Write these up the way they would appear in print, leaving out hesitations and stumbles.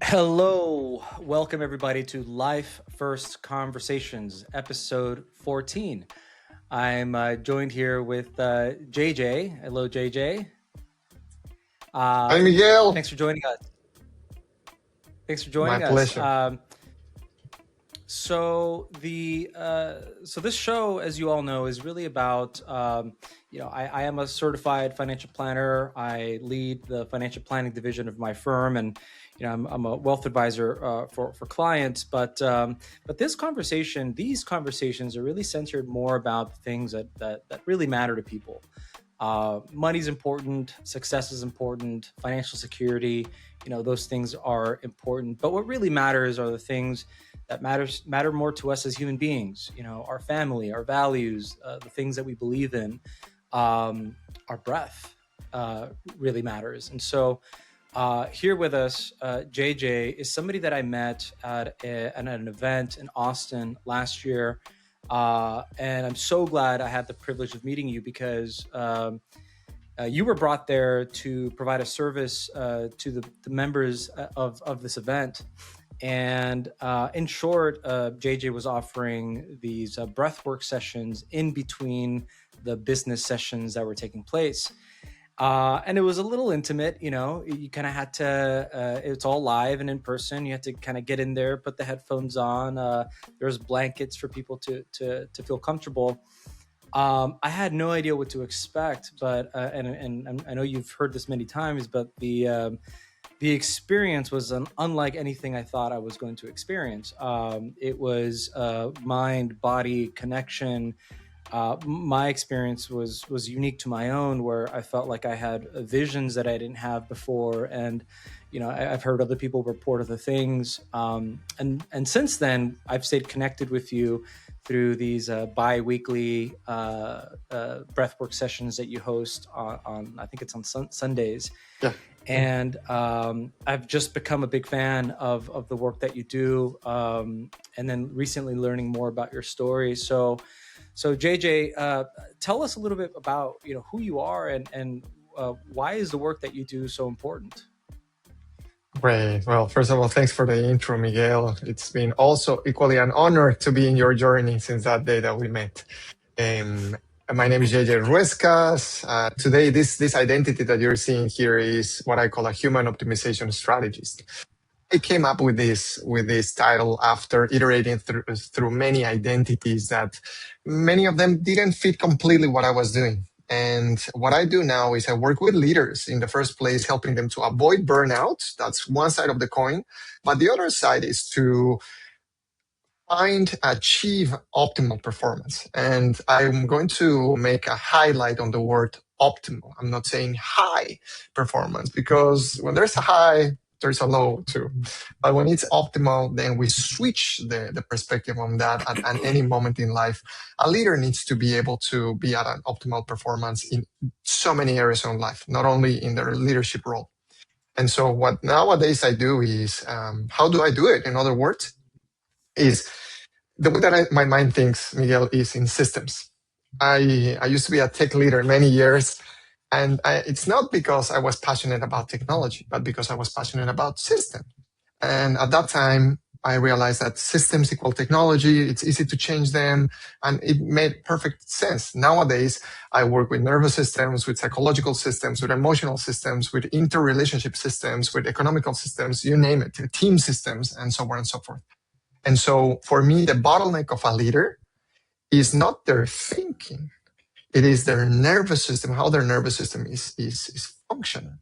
Hello, welcome everybody to Life First Conversations, episode 14. I'm joined here with JJ. Hello, JJ. Hi, Uh, Miguel. thanks for joining us. Thanks for My joining us. pleasure. So this show, as you all know, is really about I am a certified financial planner. I lead the financial planning division of my firm, and I'm a wealth advisor for clients. But these conversations are really centered more about the things that really matter to people. Money's important, success is important, financial security, those things are important. But what really matters are the things that matter more to us as human beings. Our family, our values, the things that we believe in, our breath really matters. And so here with us, JJ is somebody that I met at an event in Austin last year. And I'm so glad I had the privilege of meeting you because you were brought there to provide a service to the members of this event. And in short, JJ was offering these breathwork sessions in between the business sessions that were taking place. And it was a little intimate, you kind of had to, it's all live and in person. You had to kind of get in there, put the headphones on. There's blankets for people to feel comfortable. I had no idea what to expect, but and I know you've heard this many times, but the experience was unlike anything I thought I was going to experience. It was mind body connection. My experience was unique to my own, where I felt like I had visions that I didn't have before, and I've heard other people report other things. And since then, I've stayed connected with you through these bi-weekly breathwork sessions that you host on I think it's on Sundays. Yeah. And I've just become a big fan of the work that you do, and then recently learning more about your story. So JJ, tell us a little bit about who you are and why is the work that you do so important? Great. Well, first of all, thanks for the intro, Miguel. It's been also equally an honor to be in your journey since that day that we met. Um, my name is JJ Ruescas. Today, this identity that you're seeing here is what I call a human optimization strategist. I came up with this title after iterating through many identities that many of them didn't fit completely what I was doing. And what I do now is I work with leaders in the first place, helping them to avoid burnout. That's one side of the coin. But the other side is to achieve optimal performance. And I'm going to make a highlight on the word optimal. I'm not saying high performance because when there's a high, there's a low too. But when it's optimal, then we switch the perspective on that at any moment in life. A leader needs to be able to be at an optimal performance in so many areas of life, not only in their leadership role. And so what nowadays I do is, how do I do it? In other words, is the way that my mind thinks, Miguel, is in systems. I used to be a tech leader many years, and it's not because I was passionate about technology, but because I was passionate about systems. And at that time, I realized that systems equal technology. It's easy to change them, and it made perfect sense. Nowadays, I work with nervous systems, with psychological systems, with emotional systems, with interrelationship systems, with economical systems, you name it, team systems, and so on and so forth. And so for me, the bottleneck of a leader is not their thinking. It is their nervous system, how their nervous system is functioning.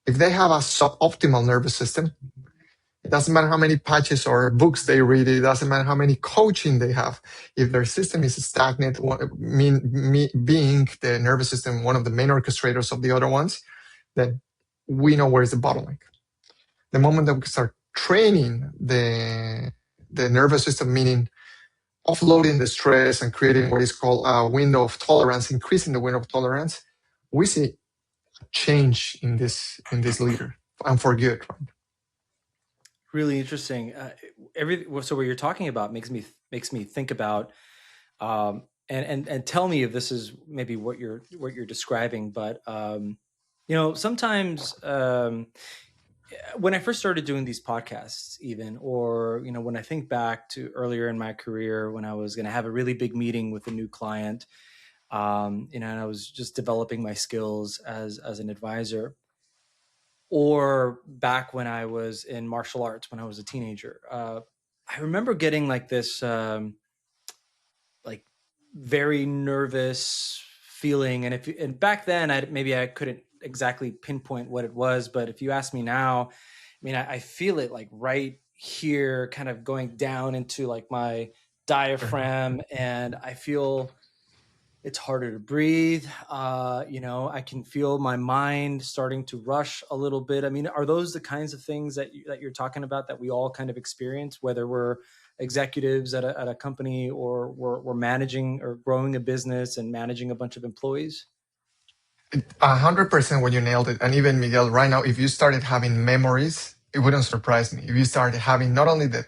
If they have a suboptimal nervous system, it doesn't matter how many patches or books they read. It doesn't matter how many coaching they have. If their system is stagnant, being the nervous system one of the main orchestrators of the other ones, then we know where's the bottleneck. The moment that we start training the nervous system, meaning offloading the stress and creating what is called a window of tolerance, increasing the window of tolerance, we see a change in this leader, and for good. Right? Really interesting. So what you're talking about makes me think about, and tell me if this is maybe what you're describing. But sometimes when I first started doing these podcasts, even, or, when I think back to earlier in my career when I was going to have a really big meeting with a new client, and I was just developing my skills as an advisor, or back when I was in martial arts when I was a teenager, I remember getting like this, like very nervous feeling, and back then maybe I couldn't exactly pinpoint what it was, but if you ask me now, I mean, I feel it like right here, kind of going down into like my diaphragm, and I feel it's harder to breathe. I can feel my mind starting to rush a little bit. I mean, are those the kinds of things that you're talking about that we all kind of experience, whether we're executives at a company, or we're managing or growing a business and managing a bunch of employees? 100% when you nailed it. And even Miguel, right now, if you started having memories, it wouldn't surprise me. If you started having not only the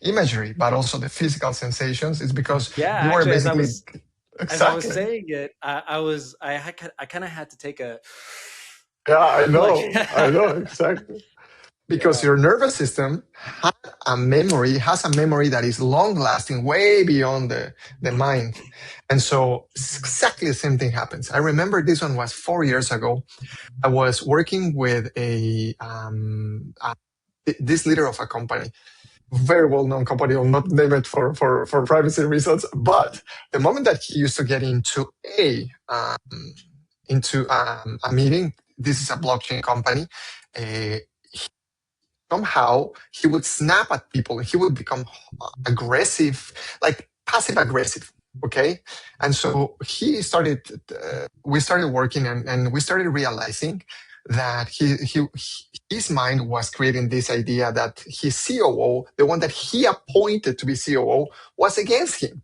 imagery, but also the physical sensations, it's because Yeah, you were actually, basically as I was exactly. saying it, I kind of had to take a Yeah, I like know. I know exactly. Because yeah. your nervous system has a memory that is long lasting, way beyond the mind. And so exactly the same thing happens. I remember this one was 4 years ago. I was working with this leader of a company, very well known company. I'll not name it for privacy reasons. But the moment that he used to get into a meeting, this is a blockchain company. Uh, Somehow he would snap at people. He would become aggressive, like passive aggressive. Okay. And so we started working, and we started realizing that his mind was creating this idea that his COO, the one that he appointed to be COO, was against him.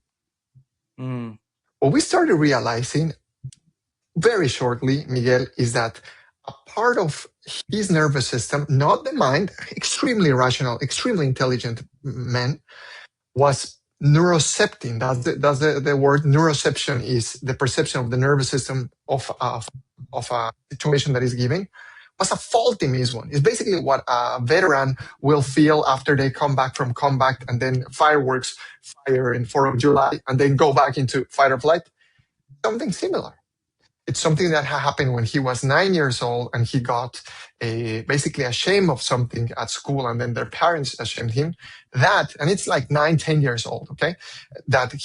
Mm. What we started realizing very shortly, Miguel, is that a part of his nervous system, not the mind, extremely rational, extremely intelligent man, was neurocepting. The word neuroception is the perception of the nervous system of a situation that is given. Was a faulty miss one. It's basically what a veteran will feel after they come back from combat and then fireworks fire in 4th of July and then go back into fight or flight. Something similar. It's something that happened when he was 9 years old, and he got basically ashamed of something at school, and then their parents ashamed him. And it's like 9, 10 years old. Okay, that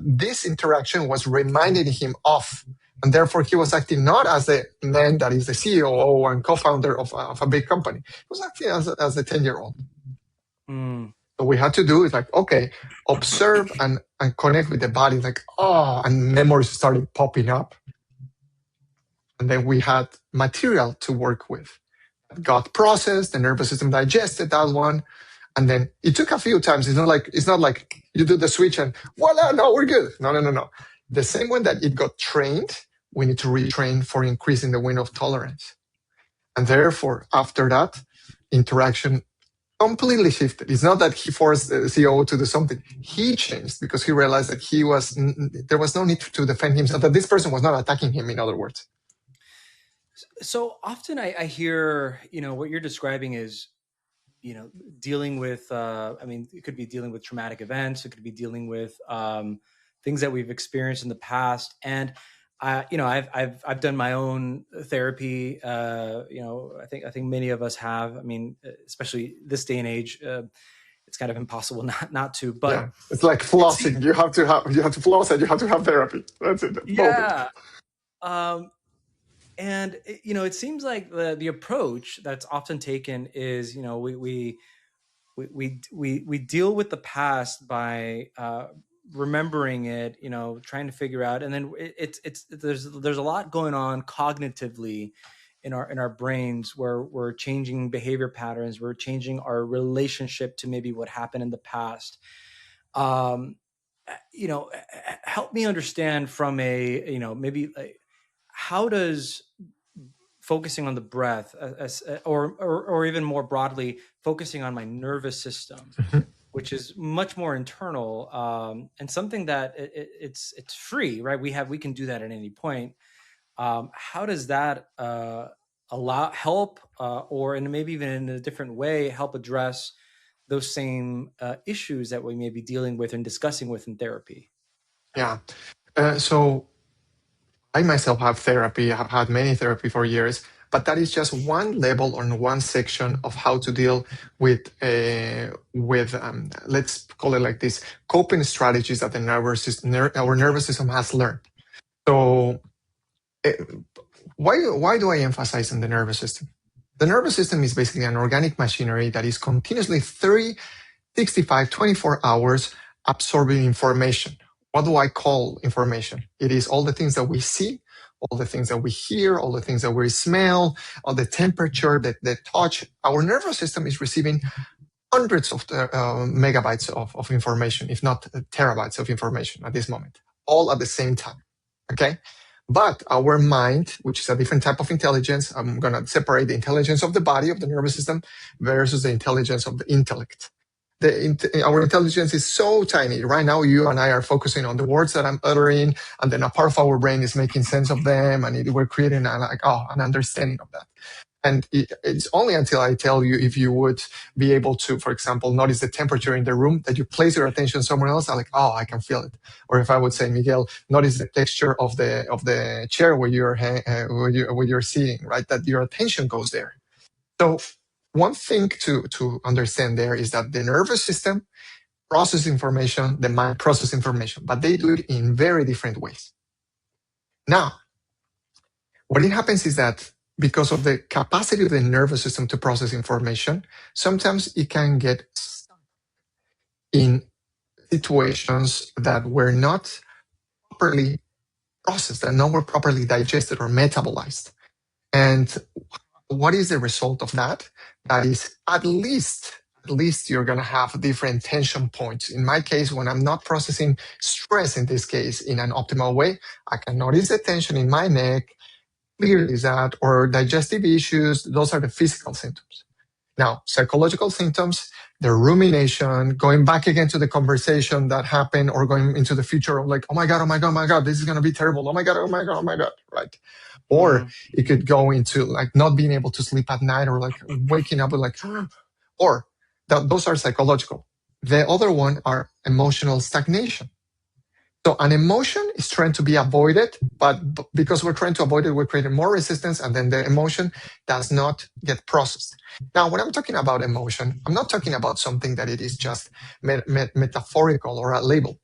this interaction was reminding him of, and therefore he was acting not as the man that is the CEO and co-founder of a big company. He was acting as a 10-year-old. Mm. So we had to do is like, okay, observe and connect with the body, like, and memories started popping up. And then we had material to work with. Got processed, the nervous system digested that one. And then it took a few times. It's not like you do the switch and voila, no, we're good. No. The same way that it got trained, we need to retrain for increasing the window of tolerance. And therefore, after that, interaction completely shifted. It's not that he forced the CEO to do something. He changed because he realized that there was no need to defend himself, that this person was not attacking him, in other words. So often I hear, what you're describing is, dealing with, I mean, it could be dealing with traumatic events. It could be dealing with things that we've experienced in the past. And I've done my own therapy. I think many of us have. I mean, especially this day and age, it's kind of impossible not to. But Yeah, it's like see, flossing. You have to floss and you have to have therapy. That's it. Both. yeah. Um, and it seems like the approach that's often taken is, we deal with the past by remembering it, trying to figure out, and then there's a lot going on cognitively in our brains, where we're changing behavior patterns, we're changing our relationship to maybe what happened in the past. um Help me understand from a, maybe like, how does focusing on the breath, or even more broadly, focusing on my nervous system, which is much more internal, and something that it's free, right? We can do that at any point. How does that help, or and maybe even in a different way, help address those same issues that we may be dealing with and discussing with in therapy? Yeah. So I myself have therapy. I've had many therapy for years, but that is just one level or one section of how to deal with let's call it like this, coping strategies that the our nervous system has learned. So uh, why do I emphasize on the nervous system? The nervous system is basically an organic machinery that is continuously 30, 65, 24 hours absorbing information. What do I call information? It is all the things that we see, all the things that we hear, all the things that we smell, all the temperature, the touch. Our nervous system is receiving hundreds of megabytes of information, if not terabytes of information at this moment, all at the same time. Okay. But our mind, which is a different type of intelligence, I'm going to separate the intelligence of the body, of the nervous system, versus the intelligence of the intellect. Our intelligence is so tiny. Right now, you and I are focusing on the words that I'm uttering, and then a part of our brain is making sense of them, and we're creating an understanding of that. And it's only until I tell you if you would be able to, for example, notice the temperature in the room, that you place your attention somewhere else. I'm like, oh, I can feel it. Or if I would say, Miguel, notice the texture of the chair where you're sitting, right? That your attention goes there. So one thing to understand there is that the nervous system processes information, the mind processes information, but they do it in very different ways. Now, what it happens is that because of the capacity of the nervous system to process information, sometimes it can get stuck in situations that were not properly processed and not were properly digested or metabolized. And what is the result of that? That is at least you're going to have different tension points. In my case, when I'm not processing stress, in this case, in an optimal way, I can notice the tension in my neck, clearly that, or digestive issues. Those are the physical symptoms. Now, psychological symptoms, the rumination, going back again to the conversation that happened, or going into the future of like, oh my God, oh my God, oh my God, this is going to be terrible. Oh my God, oh my God, oh my God, right? Or it could go into like not being able to sleep at night, or like waking up with like, or those are psychological. The other one are emotional stagnation. So an emotion is trying to be avoided, but because we're trying to avoid it, we're creating more resistance, and then the emotion does not get processed. Now, when I'm talking about emotion, I'm not talking about something that it is just metaphorical or a label.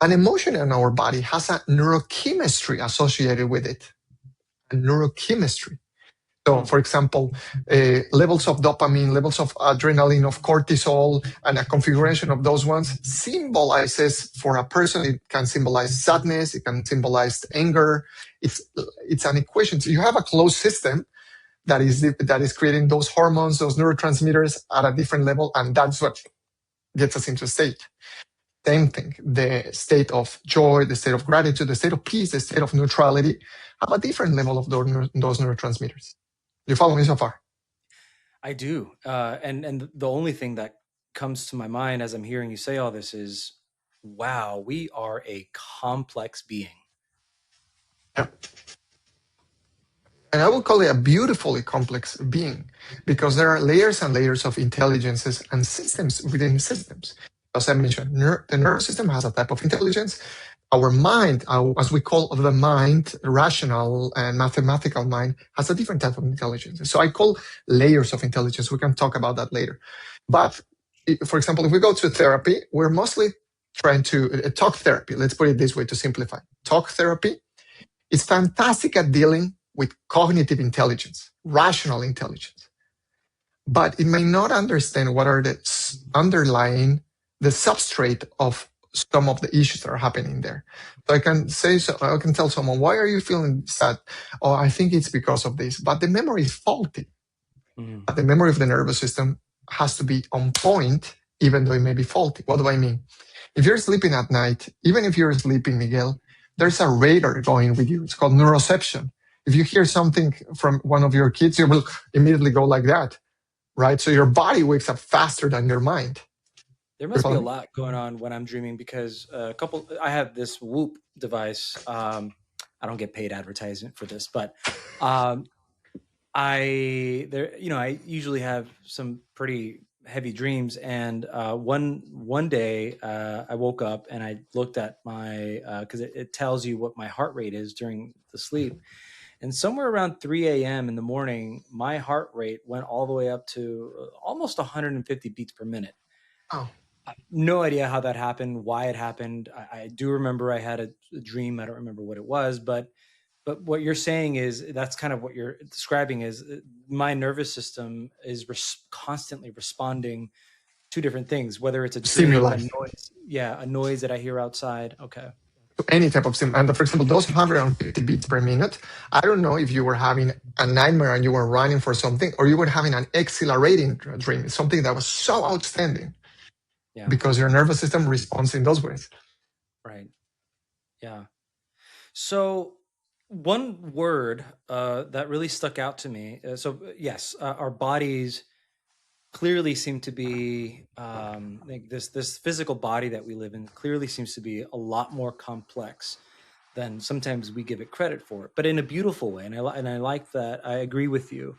An emotion in our body has a neurochemistry associated with it, a neurochemistry. So, for example, levels of dopamine, levels of adrenaline, of cortisol, and a configuration of those ones symbolizes, for a person, it can symbolize sadness, it can symbolize anger. It's an equation. So you have a closed system that is creating those hormones, those neurotransmitters at a different level, and that's what gets us into a state. Same thing. The state of joy, the state of gratitude, the state of peace, the state of neutrality have a different level of those neurotransmitters. You follow me so far? I do. And the only thing that comes to my mind as I'm hearing you say all this is, wow, we are a complex being. Yeah. And I will call it a beautifully complex being, because there are layers and layers of intelligences and systems within systems. As I mentioned, the nervous system has a type of intelligence. Our mind, as we call the mind, rational and mathematical mind, has a different type of intelligence. So I call layers of intelligence. We can talk about that later. But for example, if we go to therapy, we're mostly trying to talk therapy. Let's put it this way to simplify. Talk therapy is fantastic at dealing with cognitive intelligence, rational intelligence, but it may not understand what are the underlying, the substrate of some of the issues that are happening there. So I can tell someone, why are you feeling sad? Oh, I think it's because of this, but the memory is faulty. But the memory of the nervous system has to be on point, even though it may be faulty. What do I mean? If you're sleeping at night, even if you're sleeping, Miguel, there's a radar going with you. It's called neuroception. If you hear something from one of your kids, you will immediately go like that, right? So your body wakes up faster than your mind. There must be a lot going on when I'm dreaming, because I have this Whoop device. I don't get paid advertisement for this, but I usually have some pretty heavy dreams, and one day I woke up and I looked at my because it tells you what my heart rate is during the sleep, and somewhere around 3 a.m. in the morning, my heart rate went all the way up to almost 150 beats per minute. Oh, No idea how that happened, why it happened. I do remember I had a dream. I don't remember what it was, but what you're saying is that's kind of what you're describing is my nervous system is constantly responding to different things, whether it's a dream, a stimuli. noise, yeah, a noise that I hear outside. Okay. To any type of stimuli. And for example, those 150 beats per minute, I don't know if you were having a nightmare and you were running for something, or you were having an exhilarating dream, something that was so outstanding Yeah. because your nervous system responds in those ways. Right. Yeah. So one word that really stuck out to me. Yes, our bodies clearly seem to be like this physical body that we live in clearly seems to be a lot more complex than sometimes we give it credit for, but in a beautiful way. And I like that. I agree with you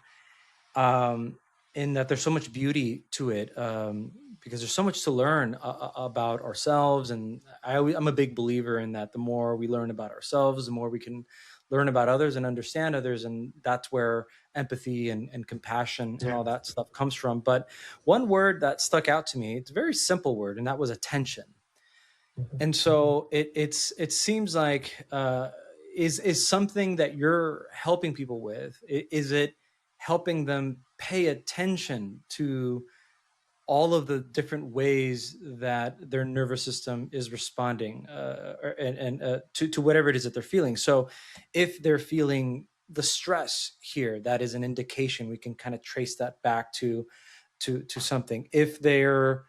um, in that there's so much beauty to it because there's so much to learn about ourselves. And I'm a big believer in that. The more we learn about ourselves, the more we can learn about others and understand others. And that's where empathy and compassion and Yeah. all that stuff comes from. But one word that stuck out to me, it's a very simple word, and that was attention. And so it seems like is something that you're helping people with. Is it helping them pay attention to all of the different ways that their nervous system is responding and to whatever it is that they're feeling? So if they're feeling the stress here, that is an indication. We can kind of trace that back to something. If they're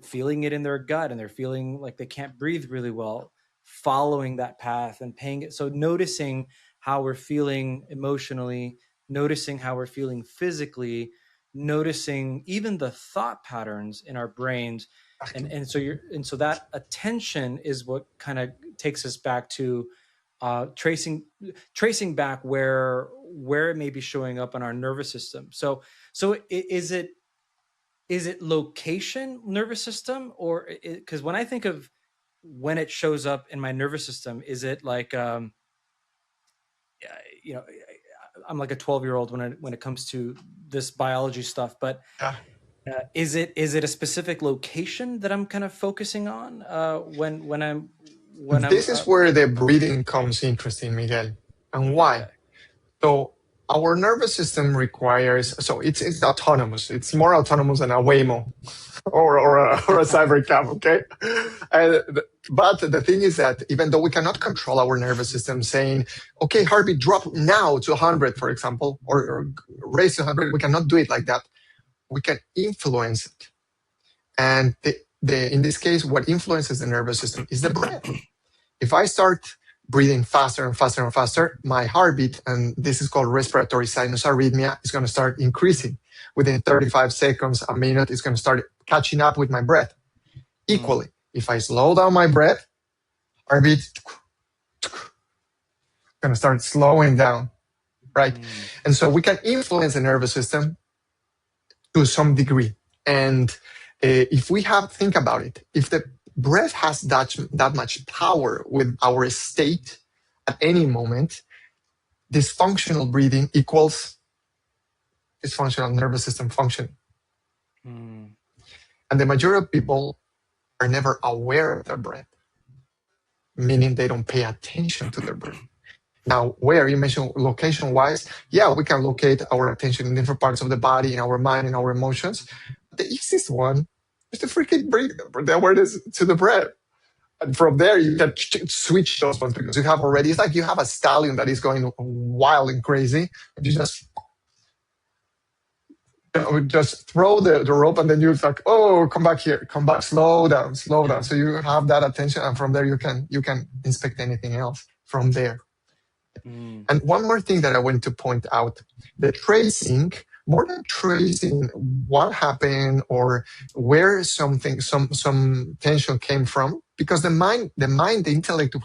feeling it in their gut and they're feeling like they can't breathe really well, following that path and paying it. So noticing how we're feeling emotionally, noticing how we're feeling physically, noticing even the thought patterns in our brains. And so that attention is what kind of takes us back to tracing back where it may be showing up in our nervous system. So is it location nervous system, or because when I think of when it shows up in my nervous system, is it like you know I'm like a 12-year-old when it comes to this biology stuff, but Yeah. is it a specific location that I'm kind of focusing on when I'm This is where the breathing comes interesting, Miguel. And why? okay. So our nervous system requires, so it's autonomous. It's more autonomous than a Waymo or a cyber cab, okay? But the thing is that even though we cannot control our nervous system saying, okay, heartbeat drop now to 100, for example, or raise to 100, we cannot do it like that. We can influence it. And in this case, what influences the nervous system is the breath. If I start breathing faster and faster and faster, my heartbeat, and this is called respiratory sinus arrhythmia, is going to start increasing. Within 35 seconds, a minute, it's going to start catching up with my breath Mm, equally. If I slow down my breath, heartbeat going to start slowing down, right? mm, And so we can influence the nervous system to some degree. And if we think about it, if the breath has that much power with our state at any moment, dysfunctional breathing equals dysfunctional nervous system function. mm, And the majority of people are never aware of their breath, meaning they don't pay attention to their breath. Now, where you mentioned location wise, yeah, we can locate our attention in different parts of the body, in our mind, in our emotions. The easiest one is to freaking bring the awareness to the breath. And from there, you can switch those ones because you have already, it's like you have a stallion that is going wild and crazy. And you just throw the rope and then you're like, oh, come back here, come back, slow down, slow down. yeah. So you have that attention. And from there, you can inspect anything else from there. Mm, And one more thing that I want to point out, the tracing, more than tracing what happened or where some tension came from, because the mind, the intellect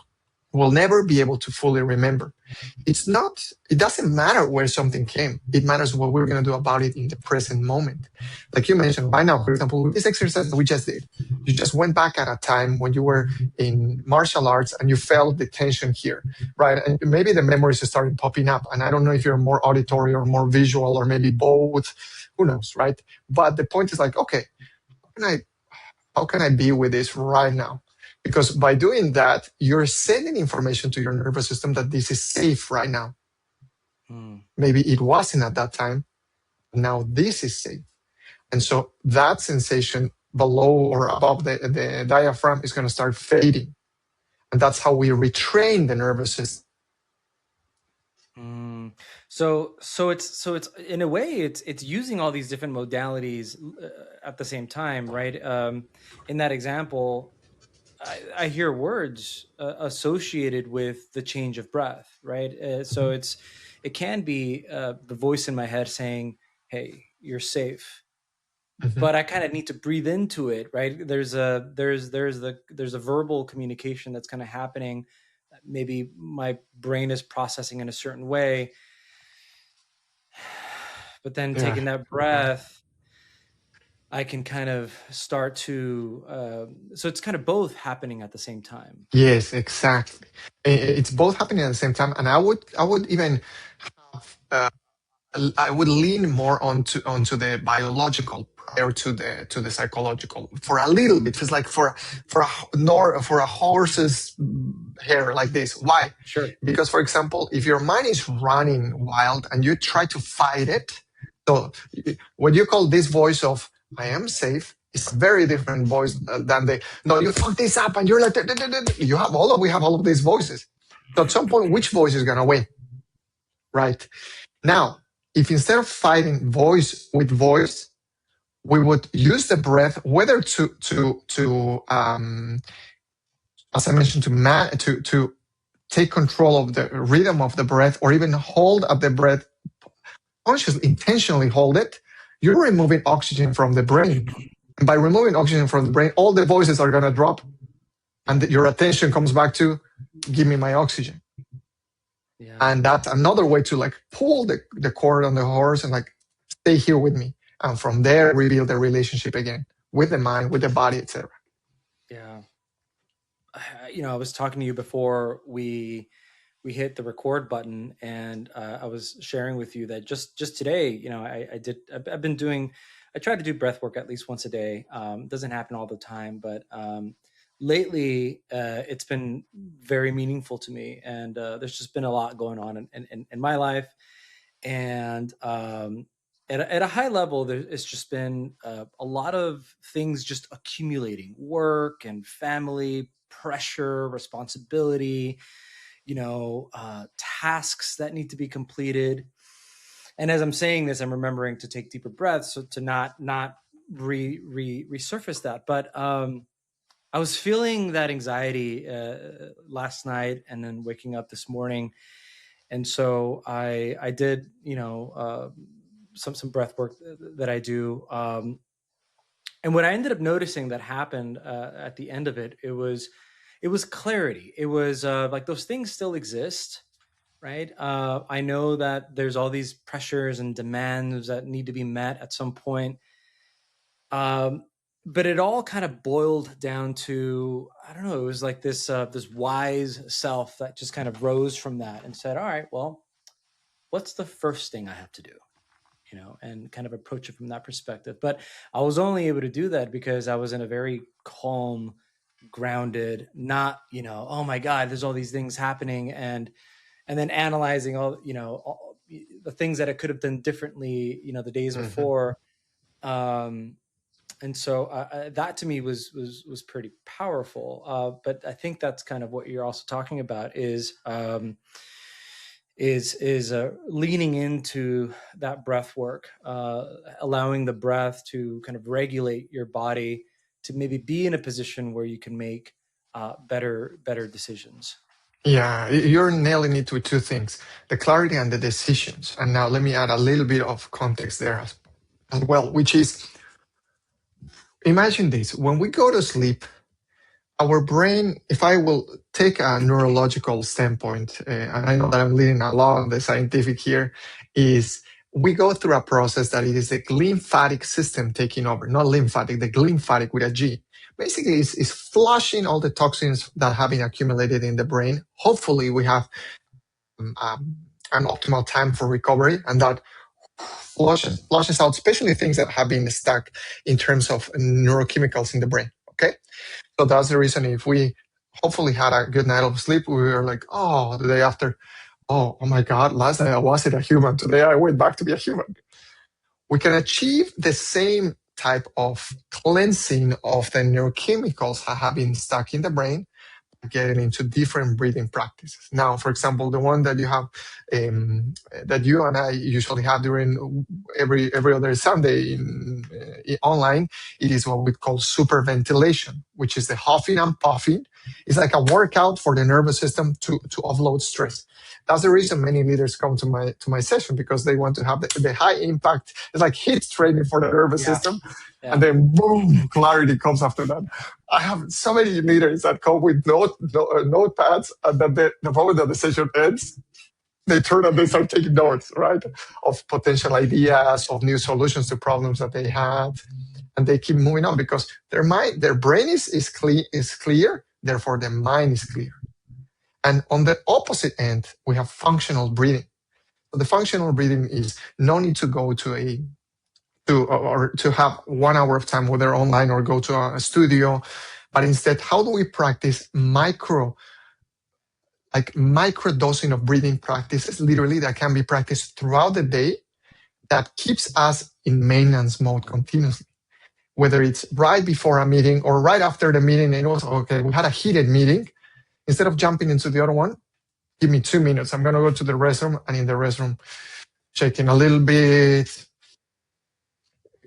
we'll never be able to fully remember. It doesn't matter where something came. It matters what we're going to do about it in the present moment. Like you mentioned right now, for example, with this exercise that we just did, you just went back at a time when you were in martial arts and you felt the tension here, right? And maybe the memories started popping up. And I don't know if you're more auditory or more visual or maybe both, who knows, right? But the point is like, okay, how can I be with this right now? Because by doing that, you're sending information to your nervous system that this is safe right now. Maybe it wasn't at that time. Now this is safe. And so that sensation below or above the diaphragm is going to start fading. And that's how we retrain the nervous system. So it's in a way it's using all these different modalities at the same time, right? In that example, I hear words associated with the change of breath, right? So it can be the voice in my head saying, "Hey, you're safe," but I kind of need to breathe into it, right? There's a verbal communication that's kind of happening. Maybe my brain is processing in a certain way, but then taking that breath, I can kind of start to, so it's kind of both happening at the same time. Yes, exactly. It's both happening at the same time. And I would even have, I would lean more onto the biological prior to the psychological for a little bit. It's like for a horse's hair like this. Why? Sure. Because for example, if your mind is running wild and you try to fight it, so what you call this voice of "I am safe" is a very different voice than "No, you fucked this up," and you're like we have all of these voices. So at some point, which voice is gonna win? Right? Now, if instead of fighting voice with voice, we would use the breath, whether to as I mentioned, to take control of the rhythm of the breath, or even hold up the breath consciously, intentionally hold it, you're removing oxygen from the brain. And by removing oxygen from the brain, all the voices are going to drop, and your attention comes back to "Give me my oxygen." Yeah. And that's another way to like pull the cord on the horse and like stay here with me. And from there, rebuild the relationship again with the mind, with the body, etc. Yeah. I was talking to you before we hit the record button, and I was sharing with you that just today, I try to do breath work at least once a day. Doesn't happen all the time, but lately it's been very meaningful to me, and there's just been a lot going on in my life, and at a high level, it's just been a lot of things just accumulating: work and family, pressure, responsibility, tasks that need to be completed. And as I'm saying this, I'm remembering to take deeper breaths so to not resurface that. But I was feeling that anxiety last night, and then waking up this morning. And so I did, some breath work that I do. And what I ended up noticing that happened at the end of it, it was clarity. It was like those things still exist, right? I know that there's all these pressures and demands that need to be met at some point. But it all kind of boiled down to, I don't know, it was like this wise self that just kind of rose from that and said, all right, well, what's the first thing I have to do? And kind of approach it from that perspective. But I was only able to do that because I was in a very calm, grounded, not, oh my God, there's all these things happening, and then analyzing all the things that I could have done differently, the days before. And so that to me was pretty powerful. But I think that's kind of what you're also talking about is leaning into that breath work, allowing the breath to kind of regulate your body to maybe be in a position where you can make better decisions. Yeah, you're nailing it with two things: the clarity and the decisions. And now let me add a little bit of context there as well, which is, imagine this: when we go to sleep, our brain, if I will take a neurological standpoint, and I know that I'm leading a lot on the scientific here, is we go through a process that it is the lymphatic system taking over, not lymphatic, the lymphatic with a G. Basically, is flushing all the toxins that have been accumulated in the brain. Hopefully, we have an optimal time for recovery, and that flushes out, especially things that have been stuck in terms of neurochemicals in the brain. Okay. So that's the reason if we hopefully had a good night of sleep, we were like, oh, the day after, oh my God, last night I wasn't a human. Today I went back to be a human. We can achieve the same type of cleansing of the neurochemicals that have been stuck in the brain, getting into different breathing practices. Now, for example, the one that you have, that you and I usually have during every other Sunday online, it is what we call superventilation, which is the huffing and puffing. It's like a workout for the nervous system to offload stress. That's the reason many leaders come to my session, because they want to have the high impact. It's like HIIT training for the nervous system, and then boom, clarity comes after that. I have so many leaders that come with notepads, and then the moment that the session ends, they turn and they start taking notes, right, of potential ideas, of new solutions to problems that they have, and they keep moving on because their brain is clear, therefore their mind is clear. And on the opposite end, we have functional breathing. So the functional breathing is no need to go to have 1 hour of time, whether online or go to a studio, but instead, how do we practice micro dosing of breathing practices, literally, that can be practiced throughout the day, that keeps us in maintenance mode continuously. Whether it's right before a meeting or right after the meeting, and also, okay, we had a heated meeting. Instead of jumping into the other one, give me 2 minutes. I'm going to go to the restroom, and in the restroom, shaking a little bit,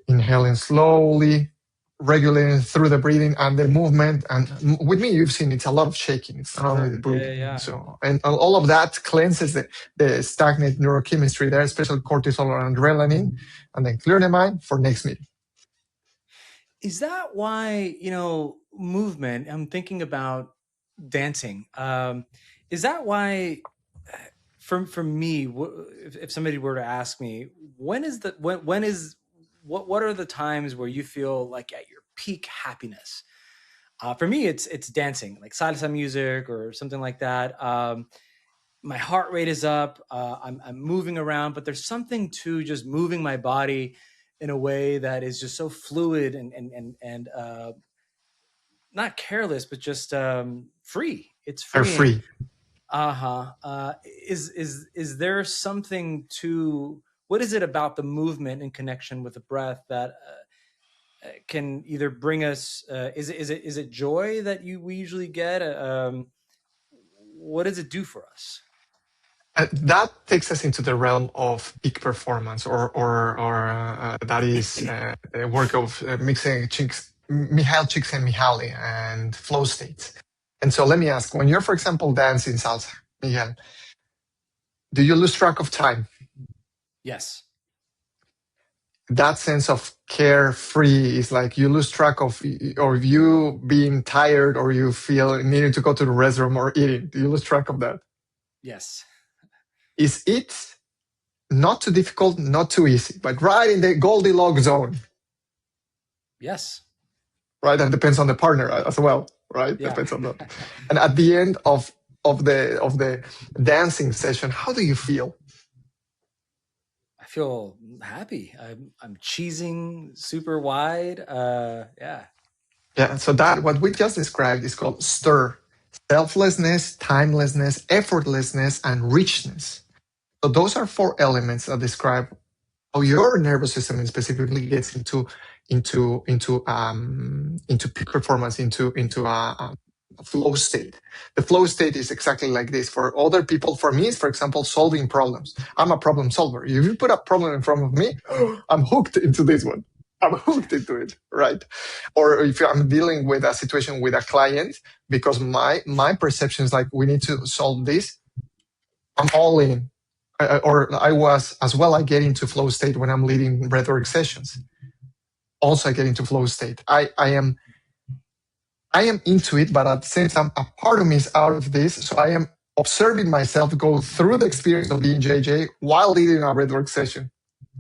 inhaling slowly, regulating through the breathing and the movement. And with me, you've seen it's a lot of shaking. It's not only the breathing. Yeah. So, and all of that cleanses the stagnant neurochemistry there, especially cortisol and adrenaline, and then clear the mind for next meeting. Is that why, movement, I'm thinking about dancing. Is that why, for me, if somebody were to ask me, what are the times where you feel like at your peak happiness? For me, it's dancing, like salsa music or something like that. My heart rate is up. I'm moving around, but there's something to just moving my body in a way that is just so fluid and not careless, but just free. It's free. They're free. Is there something to, what is it about the movement in connection with the breath that can either bring us? Is it joy that we usually get? What does it do for us? That takes us into the realm of peak performance, or that is the work of Mihaly Csikszentmihalyi and flow states. And so let me ask, when you're, for example, dancing salsa, Miguel, do you lose track of time? Yes. That sense of carefree is like you lose track of, or you being tired, or you feel needing to go to the restroom or eating. Do you lose track of that? Yes. Is it not too difficult, not too easy, but right in the Goldilocks zone? Yes. Right, that depends on the partner as well. Right, yeah. Depends on that. And at the end of the dancing session, how do you feel? I feel happy. I'm cheesing super wide. Yeah. So that what we just described is called STIR: selflessness, timelessness, effortlessness, and richness. So those are 4 elements that describe how your nervous system specifically gets into peak performance, into a flow state. The flow state is exactly like this. For other people, for me, is, for example, solving problems. I'm a problem solver. If you put a problem in front of me, I'm hooked into this one. I'm hooked into it, right? Or if I'm dealing with a situation with a client, because my perception is like, we need to solve this, I'm all in. Or I was as well. I get into flow state when I'm leading breathwork sessions. Also, I get into flow state. I I am into it, but at the same time, a part of me is out of this. So I am observing myself go through the experience of being JJ while leading a breathwork session.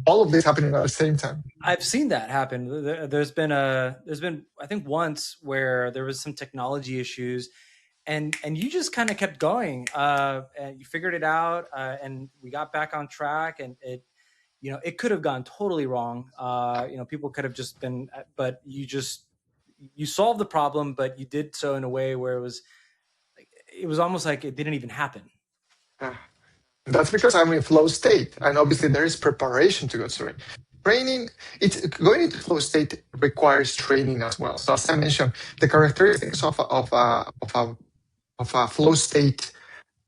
All of this happening at the same time. I've seen that happen. There's been I think once where there was some technology issues, and you just kind of kept going, and you figured it out, and we got back on track, and it could have gone totally wrong. People could have just been, but you solved the problem, but you did so in a way where it was almost like it didn't even happen. That's because I'm in flow state, and obviously there is preparation to go through it. Training, it's going into flow state requires training as well. So as I mentioned, the characteristics of a flow state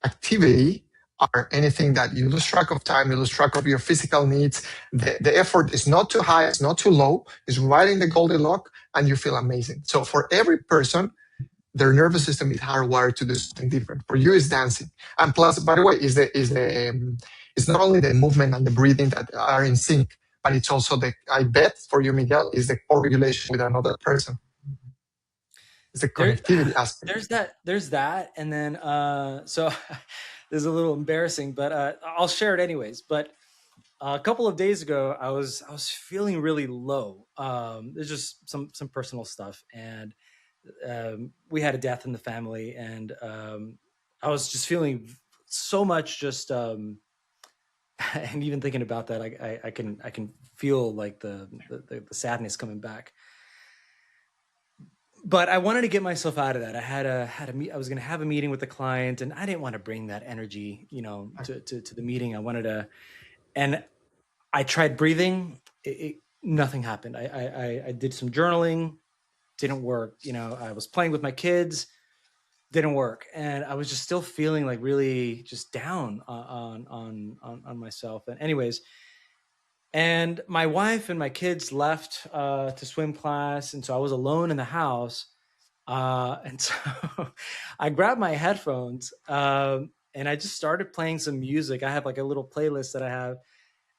activity are anything that you lose track of time, you lose track of your physical needs. The effort is not too high, it's not too low, it's right in the Goldilocks, and you feel amazing. So for every person, their nervous system is hardwired to do something different. For you, it's dancing, and plus, by the way, it's not only the movement and the breathing that are in sync, but it's also I bet for you, Miguel, is the co-regulation with another person. It's the connectivity aspect. There's that, and then so this is a little embarrassing, but I'll share it anyways. But a couple of days ago, I was feeling really low. There's just some personal stuff, and we had a death in the family, and I was just feeling so much and even thinking about that, I can feel like the sadness coming back. But I wanted to get myself out of that. I was going to have a meeting with the client, and I didn't want to bring that energy, to the meeting. I wanted to, and I tried breathing. Nothing happened. I did some journaling, didn't work. I was playing with my kids, didn't work, and I was just still feeling like really just down on myself. And anyways, and my wife and my kids left to swim class, and so I was alone in the house. And so I grabbed my headphones, and I just started playing some music. I have like a little playlist that I have,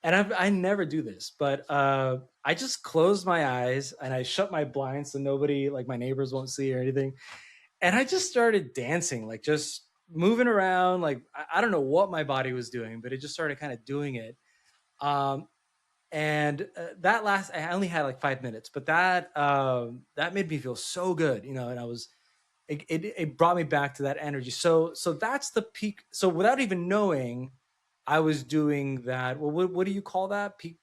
and I never do this, but I just closed my eyes and I shut my blinds so nobody, like my neighbors, won't see or anything. And I just started dancing, like just moving around. Like I don't know what my body was doing, but it just started kind of doing it. And I only had like 5 minutes, but that made me feel so good, and it brought me back to that energy. So that's the peak. So without even knowing, I was doing that. Well, what do you call that? Peak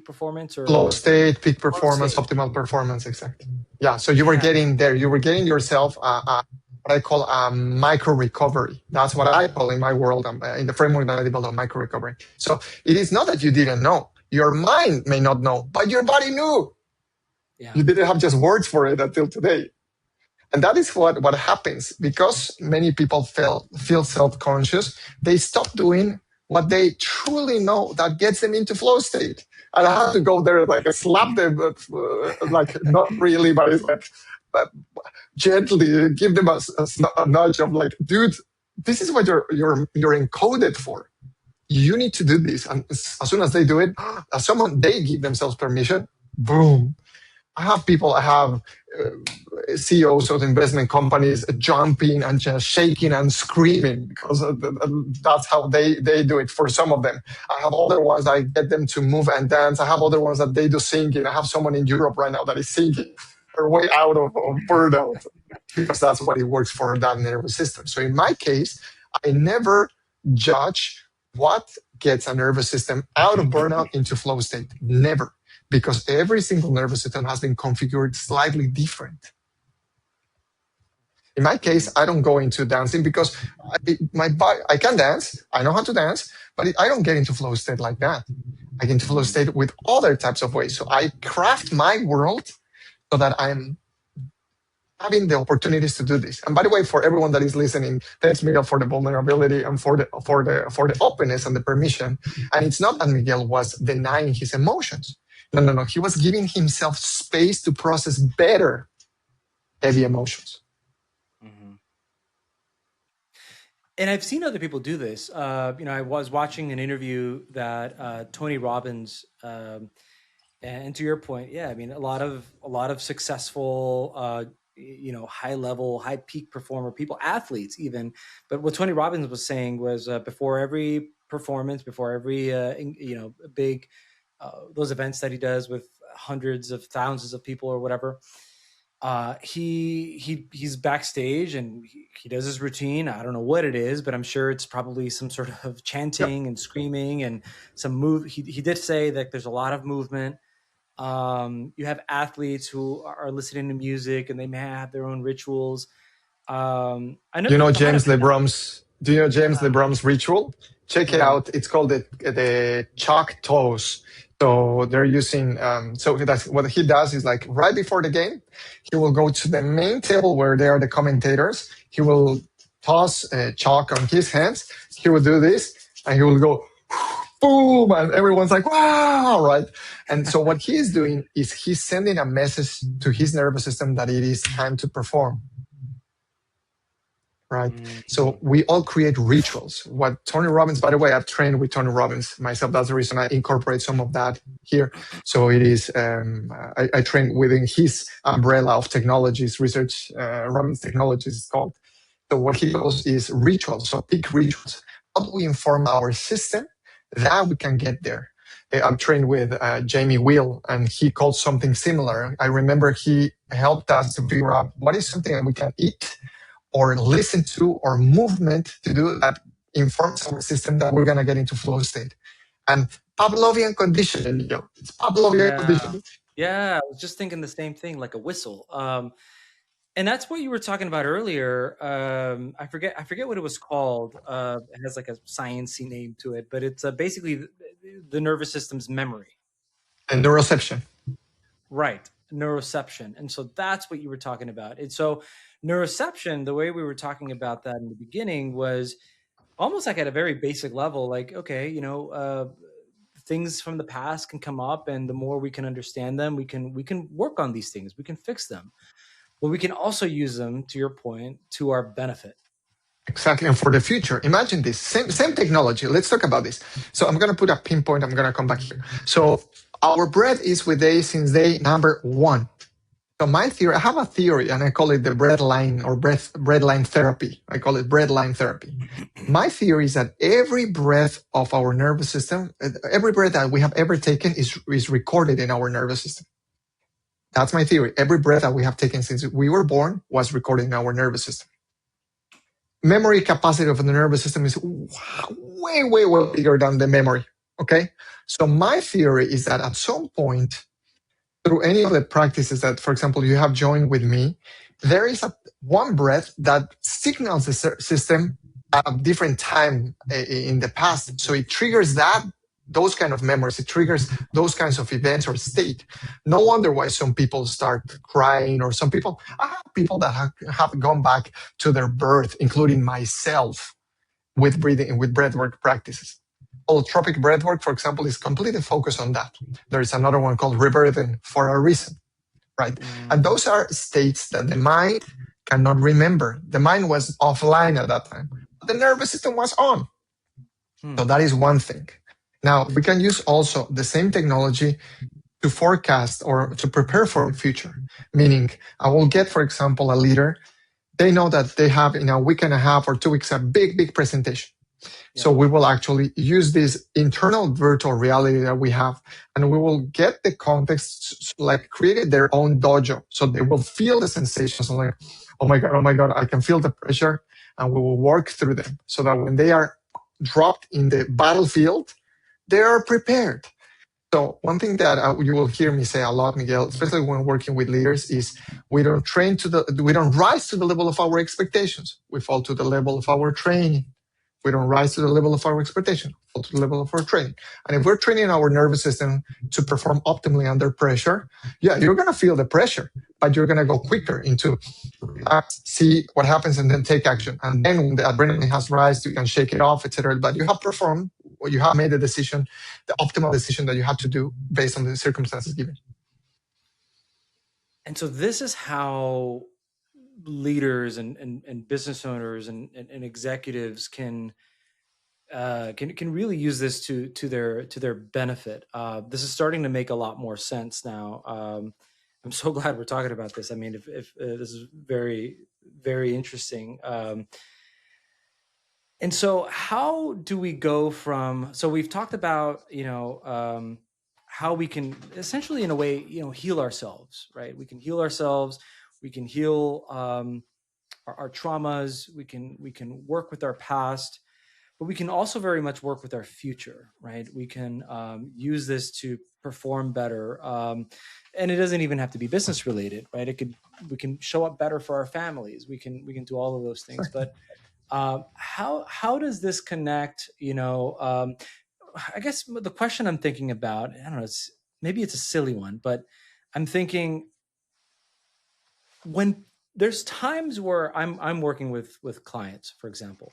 performance, or Flow state, peak flow performance, state? optimal performance, exactly. Yeah, so you were Yeah. getting there. You were getting yourself what I call a micro recovery. That's what I call in my world, in the framework that I developed, micro recovery. So it is not that you didn't know. Your mind may not know, but your body knew. Yeah. You didn't have just words for it until today. And that is what happens because many people feel self-conscious. They stop doing what they truly know that gets them into flow state. And I have to go there, like slap them, like not really, but it's like gently give them a nudge of like, dude, this is what you're encoded for. You need to do this. And as soon as they do it, they give themselves permission. Boom. I have CEOs of investment companies jumping and just shaking and screaming because that's how they do it for some of them. I have other ones I get them to move and dance. I have other ones that they do singing. I have someone in Europe right now that is singing her way out of burnout because that's what it works for that nervous system. So in my case, I never judge what gets a nervous system out of burnout into flow state. Never. Because every single nervous system has been configured slightly different. In my case, I don't go into dancing because my body, I can dance, I know how to dance, but I don't get into flow state like that. I get into flow state with other types of ways. So I craft my world so that I'm having the opportunities to do this. And by the way, for everyone that is listening, thanks Miguel for the vulnerability and for the openness and the permission. And it's not that Miguel was denying his emotions. No. He was giving himself space to process better heavy emotions. Mm-hmm. And I've seen other people do this. I was watching an interview that Tony Robbins, and to your point, yeah, I mean, a lot of successful high level, high peak performer people, athletes even. But what Tony Robbins was saying was before every performance, before every big those events that he does with hundreds of thousands of people or whatever, he's backstage and he does his routine. I don't know what it is, but I'm sure it's probably some sort of Yep. chanting and screaming and some move. He did say that there's a lot of movement. You have athletes who are listening to music and they may have their own rituals. I You never know thought of James it that way. LeBron's. Do you know James Yeah. LeBron's ritual? Check it No. out. It's called the chalk toes. So they're using. So that's what he does is like right before the game, he will go to the main table where they are the commentators. He will toss chalk on his hands. He will do this, and he will go boom, and everyone's like wow, right? And so what he is doing is he's sending a message to his nervous system that it is time to perform, right? So Mm. we all create rituals. What Tony Robbins, by the way, I've trained with Tony Robbins myself. That's the reason I incorporate some of that here. So it is, I train within his umbrella of technologies, research, Robbins Technologies is called. So what he does is rituals, so peak rituals. How do we inform our system that we can get there? I'm trained with Jamie Wheel, and he called something similar. I remember he helped us to figure out what is something that we can eat or listen to or movement to do that informs our system that we're going to get into flow state. And Pavlovian conditioning, it's Pavlovian Yeah. conditioning. Yeah. I was just thinking the same thing, like a whistle. And that's what you were talking about earlier. I forget what it was called. It has like a sciencey name to it, but it's basically the nervous system's memory. And neuroception. Right. Neuroception. And so that's what you were talking about. And so neuroception, the way we were talking about that in the beginning was almost like at a very basic level, like, okay, things from the past can come up, and the more we can understand them, we can work on these things, we can fix them, but we can also use them, to your point, to our benefit. Exactly. And for the future, imagine this same technology. Let's talk about this. So I'm going to put a pinpoint. I'm going to come back here. So our breath is with day since day number one. So my theory, I have a theory, and I call it the bread line or bread line therapy. I call it bread line therapy. My theory is that every breath of our nervous system, every breath that we have ever taken is recorded in our nervous system. That's my theory. Every breath that we have taken since we were born was recorded in our nervous system. Memory capacity of the nervous system is way, way, way bigger than the memory. Okay. So my theory is that at some point, through any of the practices that, for example, you have joined with me, there is one breath that signals the system at a different time in the past. So it triggers those kind of memories. It triggers those kinds of events or state. No wonder why some people start crying, or some people, I have people that have gone back to their birth, including myself, with breathing, with breathwork practices. Holotropic breathwork, for example, is completely focused on that. There is another one called rebirthing for a reason, right? And Mm. those are states that the mind cannot remember. The mind was offline at that time, but the nervous system was on. So Hmm. that is one thing. Now, we can use also the same technology to forecast or to prepare for the future. Meaning, I will get, for example, a leader. They know that they have in a week and a half or 2 weeks a big, big presentation. Yeah. So we will actually use this internal virtual reality that we have, and we will get the context, like created their own dojo. So they will feel the sensations of like, oh my God, I can feel the pressure, and we will work through them so that when they are dropped in the battlefield, they are prepared. So one thing that you will hear me say a lot, Miguel, especially when working with leaders, is we don't rise to the level of our expectations. We fall to the level of our training. We don't rise to the level of our expectation, fall to the level of our training. And if we're training our nervous system to perform optimally under pressure, yeah, you're going to feel the pressure, but you're going to go quicker into relax, see what happens, and then take action. And then when the adrenaline has rise, you can shake it off, etc. But you have performed, or you have made the decision, the optimal decision that you have to do based on the circumstances given. And so this is how leaders and business owners and executives can really use this to their benefit. This is starting to make a lot more sense now. I'm so glad we're talking about this. I mean, if this is very, very interesting. And so how do we go from, so we've talked about, how we can essentially in a way, heal ourselves, right? We can heal ourselves. We can heal our traumas. We can work with our past, but we can also very much work with our future, right? We can use this to perform better. And it doesn't even have to be business related, right? We can show up better for our families. We can do all of those things. But how does this connect? I guess the question I'm thinking about, I don't know, maybe it's a silly one, but I'm thinking when there's times where I'm working with clients, for example,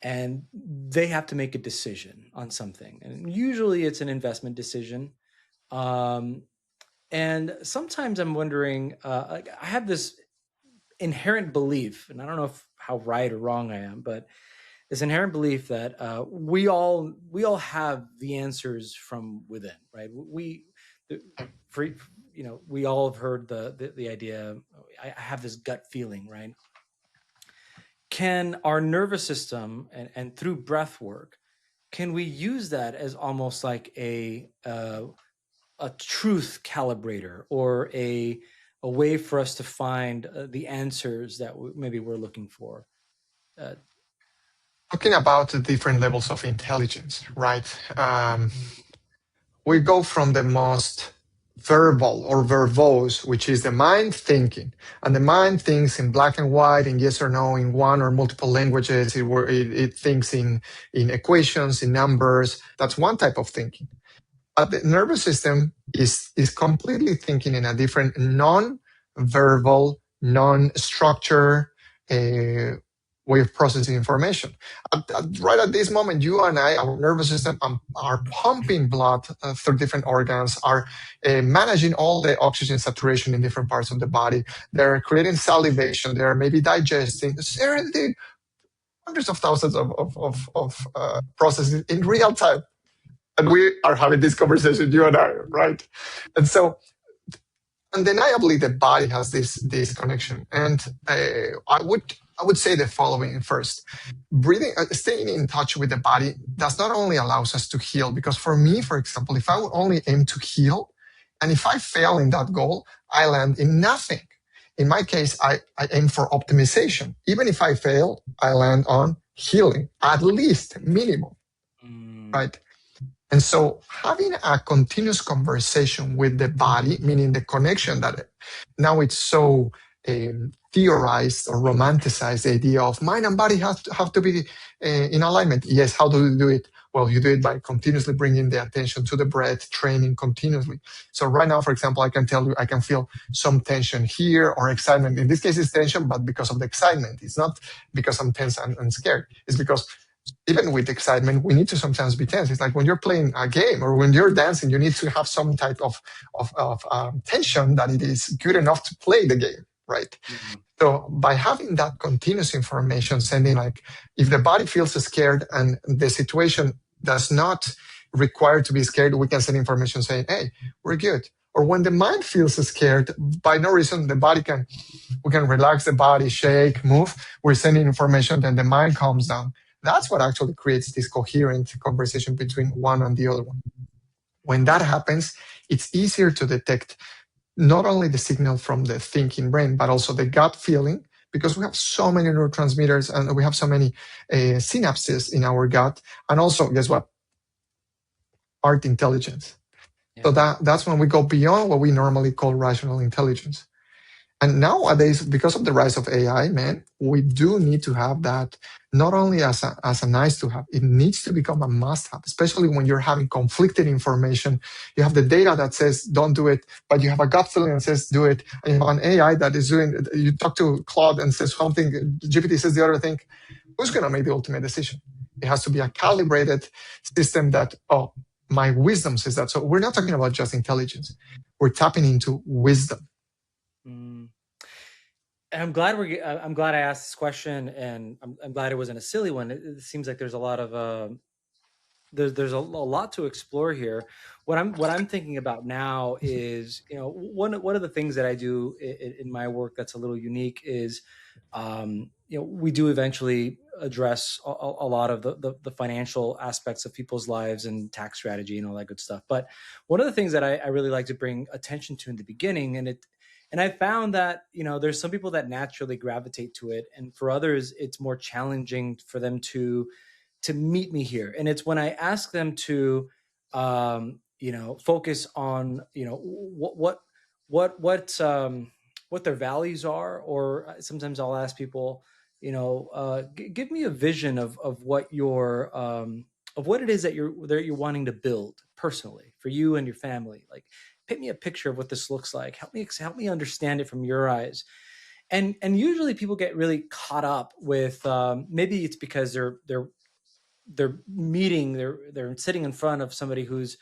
and they have to make a decision on something, and usually it's an investment decision. Um, and sometimes I'm wondering, I have this inherent belief, and I don't know how right or wrong I am, but this inherent belief that we all have the answers from within, right? For we all have heard the idea. I have this gut feeling, right? Can our nervous system and through breath work, can we use that as almost like a truth calibrator, or a way for us to find the answers that maybe we're looking for? Uh, Talking about the different levels of intelligence, right? We go from the most verbal or verbose, which is the mind thinking. And the mind thinks in black and white, in yes or no, in one or multiple languages. It thinks in equations, in numbers. That's one type of thinking. But the nervous system is completely thinking in a different non-verbal, non-structured way of processing information. Right at this moment, you and I, our nervous system, are pumping blood through different organs, are managing all the oxygen saturation in different parts of the body. They're creating salivation. They're maybe digesting. They're doing hundreds of thousands of processes in real time. And we are having this conversation, you and I, right? And so undeniably the body has this connection. And I would say the following first: breathing, staying in touch with the body does not only allows us to heal, because for me, for example, if I would only aim to heal, and if I fail in that goal, I land in nothing. In my case, I aim for optimization. Even if I fail, I land on healing, at least minimum, mm, right? And so having a continuous conversation with the body, meaning the connection that now it's so theorized or romanticized, the idea of mind and body have to be in alignment. Yes, how do you do it? Well, you do it by continuously bringing the attention to the breath, training continuously. So right now, for example, I can tell you, I can feel some tension here or excitement. In this case, it's tension, but because of the excitement. It's not because I'm tense and scared. It's because even with excitement, we need to sometimes be tense. It's like when you're playing a game or when you're dancing, you need to have some type of tension that it is good enough to play the game, right? mm, So by having that continuous information, sending like, if the body feels scared and the situation does not require to be scared, we can send information saying, hey, we're good. Or when the mind feels scared, by no reason, we can relax the body, shake, move. We're sending information, then the mind calms down. That's what actually creates this coherent conversation between one and the other one. When that happens, it's easier to detect not only the signal from the thinking brain, but also the gut feeling, because we have so many neurotransmitters and we have so many synapses in our gut. And also, guess what? Art intelligence. So yeah. that's when we go beyond what we normally call rational intelligence. And nowadays, because of the rise of AI, man, we do need to have that not only as a nice to have, it needs to become a must have, especially when you're having conflicted information. You have the data that says don't do it, but you have a gut feeling that says do it. And you have an AI that is doing, you talk to Claude and says something, GPT says the other thing. Who's going to make the ultimate decision? It has to be a calibrated system that, oh, my wisdom says that. So we're not talking about just intelligence. We're tapping into wisdom. Mm. And I'm glad I asked this question, and I'm glad it wasn't a silly one. It seems like there's a lot of there's a lot to explore here. What I'm thinking about now is, one of the things that I do in my work that's a little unique is, we do eventually address a lot of the financial aspects of people's lives and tax strategy and all that good stuff. But one of the things that I really like to bring attention to in the beginning, and I found that, there's some people that naturally gravitate to it, and for others it's more challenging for them to meet me here. And it's when I ask them to, focus on, what their values are, or sometimes I'll ask people, give me a vision of what of what it is that you're wanting to build personally for you and your family. Like, paint me a picture of what this looks like. Help me understand it from your eyes. And usually people get really caught up with, maybe it's because they're sitting in front of somebody who's,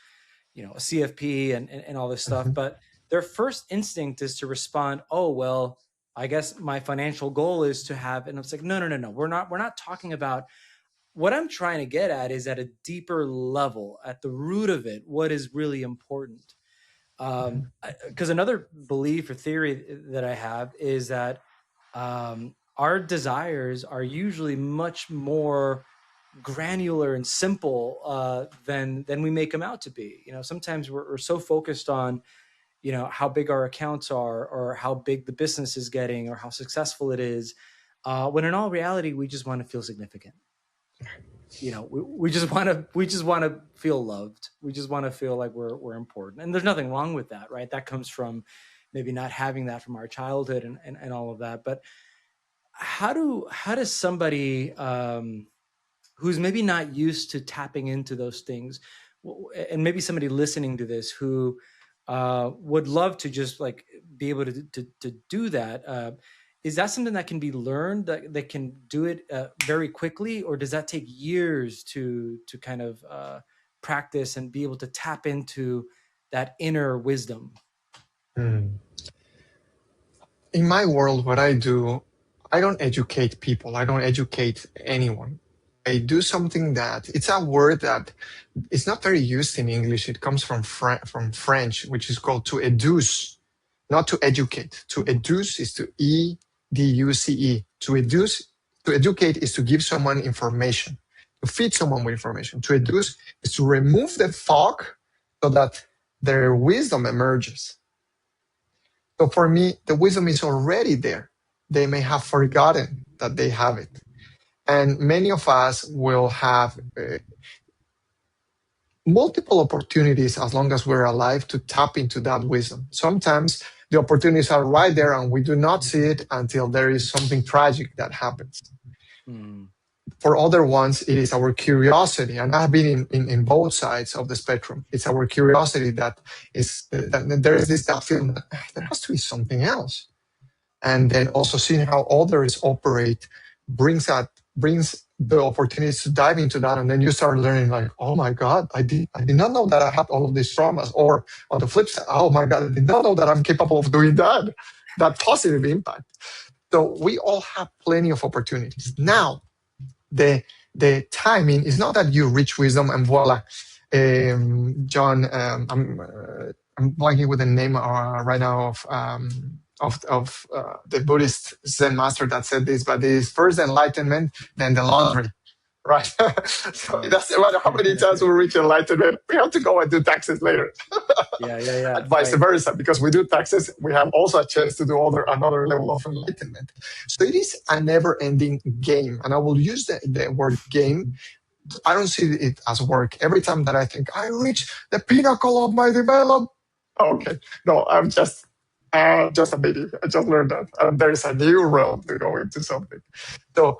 a CFP and all this stuff. Mhm. But their first instinct is to respond, oh, well, I guess my financial goal is to have, and it's like, no, no, no, no. We're not talking about, what I'm trying to get at is at a deeper level, at the root of it, what is really important. Because another belief or theory that I have is that, our desires are usually much more granular and simple, than we make them out to be. Sometimes we're so focused on, how big our accounts are, or how big the business is getting, or how successful it is, when in all reality we just want to feel significant. We just want to feel loved. We just want to feel like we're important, and there's nothing wrong with that, right? That comes from maybe not having that from our childhood, and all of that. But how does somebody, who's maybe not used to tapping into those things, and maybe somebody listening to this who, would love to just like be able to do that, is that something that can be learned, that they can do it, very quickly, or does that take years to kind of, practice and be able to tap into that inner wisdom? Mm. In my world, what I do, I don't educate people. I don't educate anyone. I do something that it's a word that it's not very used in English. It comes from French, which is called to educe, not to educate. To educe is to educe. To educate is to give someone information, to feed someone with information. To educe is to remove the fog so that their wisdom emerges. So for me, the wisdom is already there. They may have forgotten that they have it. And many of us will have multiple opportunities as long as we're alive to tap into that wisdom. Sometimes the opportunities are right there and we do not see it until there is something tragic that happens. Mm. For other ones, it is our curiosity. And I've been in both sides of the spectrum. It's our curiosity that is, that there is that feeling that there has to be something else. And then also seeing how others operate brings the opportunities to dive into that, and then you start learning like, oh my god, I did not know that I had all of these traumas. Or on the flip side, oh my god, I did not know that I'm capable of doing that positive impact. So we all have plenty of opportunities. Now the timing is not that you reach wisdom and voila. John, I'm blanking with the name right now of the Buddhist Zen master that said this, but it is first enlightenment, then the laundry, right? So it Mm. doesn't matter how many times we reach enlightenment, we have to go and do taxes later, Yeah, yeah, yeah, and vice right. versa. Because we do taxes, we have also a chance to do another level of enlightenment. So it is a never-ending game, and I will use the word game. I don't see it as work. Every time that I think I reach the pinnacle of my development, okay, no, I'm just a baby. I just learned that. And there's a new realm to go into something. So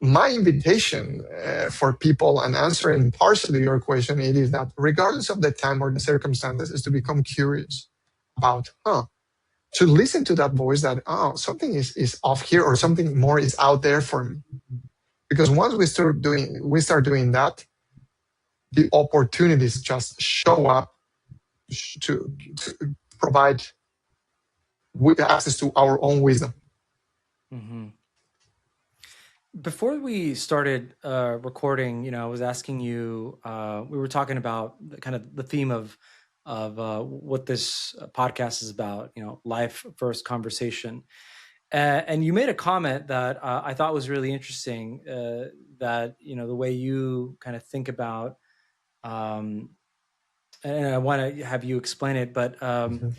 my invitation for people, and answering partially your question, it is that regardless of the time or the circumstances, is to become curious about, to listen to that voice that, something is off here, or something more is out there for me. Because once we start doing that, the opportunities just show up to provide with access to our own wisdom. Hmm. Before we started recording, I was asking you. We were talking about kind of the theme of what this podcast is about. Life first conversation, and you made a comment that I thought was really interesting. That the way you kind of think about, um, and I want to have you explain it, but Mhm.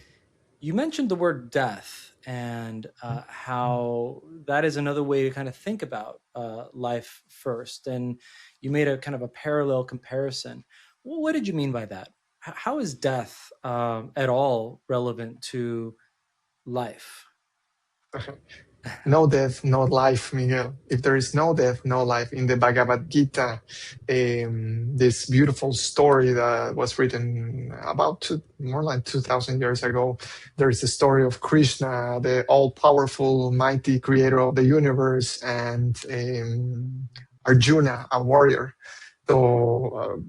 you mentioned the word death and how that is another way to kind of think about life first. And you made a kind of a parallel comparison. Well, what did you mean by that? How is death at all relevant to life? No death, no life, Miguel. If there is no death, no life. In the Bhagavad Gita, this beautiful story that was written about more like 2,000 years ago, there is the story of Krishna, the all-powerful, mighty creator of the universe, and Arjuna, a warrior. So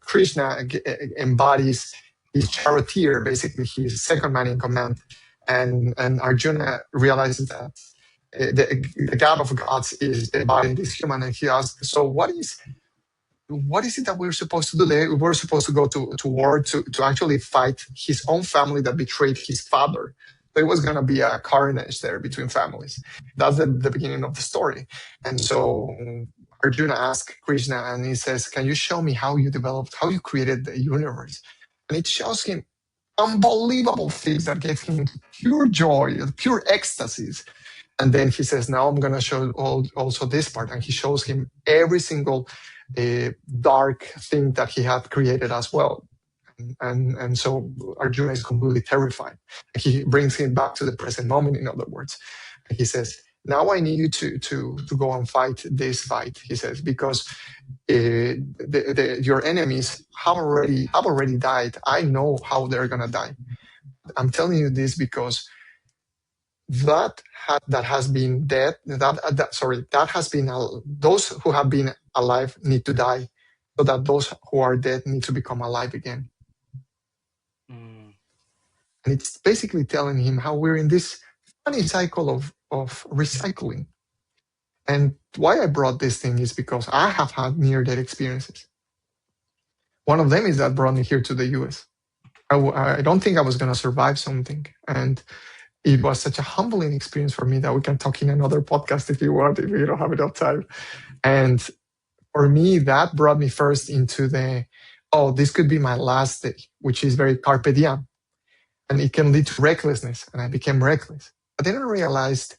Krishna embodies his charioteer, basically his second man in command, and Arjuna realizes that the God of gods is embodying this human, and he asks, "So what is it that we're supposed to do? We're supposed to go to war to actually fight his own family that betrayed his father." So it was going to be a carnage there between families. That's the beginning of the story. And so Arjuna asked Krishna, and he says, "Can you show me how you developed, how you created the universe?" And it shows him unbelievable things that gave him pure joy, pure ecstasies. And then he says, "Now I'm going to show also this part." And he shows him every single dark thing that he had created as well. And so Arjuna is completely terrified. He brings him back to the present moment, in other words. And he says, "Now I need you to go and fight this fight," he says, "because your enemies have already died. I know how they're gonna die. I'm telling you this because that has been dead. That has been those who have been alive need to die, so that those who are dead need to become alive again." Mm. And it's basically telling him how we're in this funny cycle of recycling. And why I brought this thing is because I have had near-death experiences. One of them is that brought me here to the US. I don't think I was going to survive something. And it was such a humbling experience for me that we can talk in another podcast if you want, if you don't have enough time. And for me, that brought me first into this could be my last day, which is very carpe diem. And it can lead to recklessness. And I became reckless. But then I realized,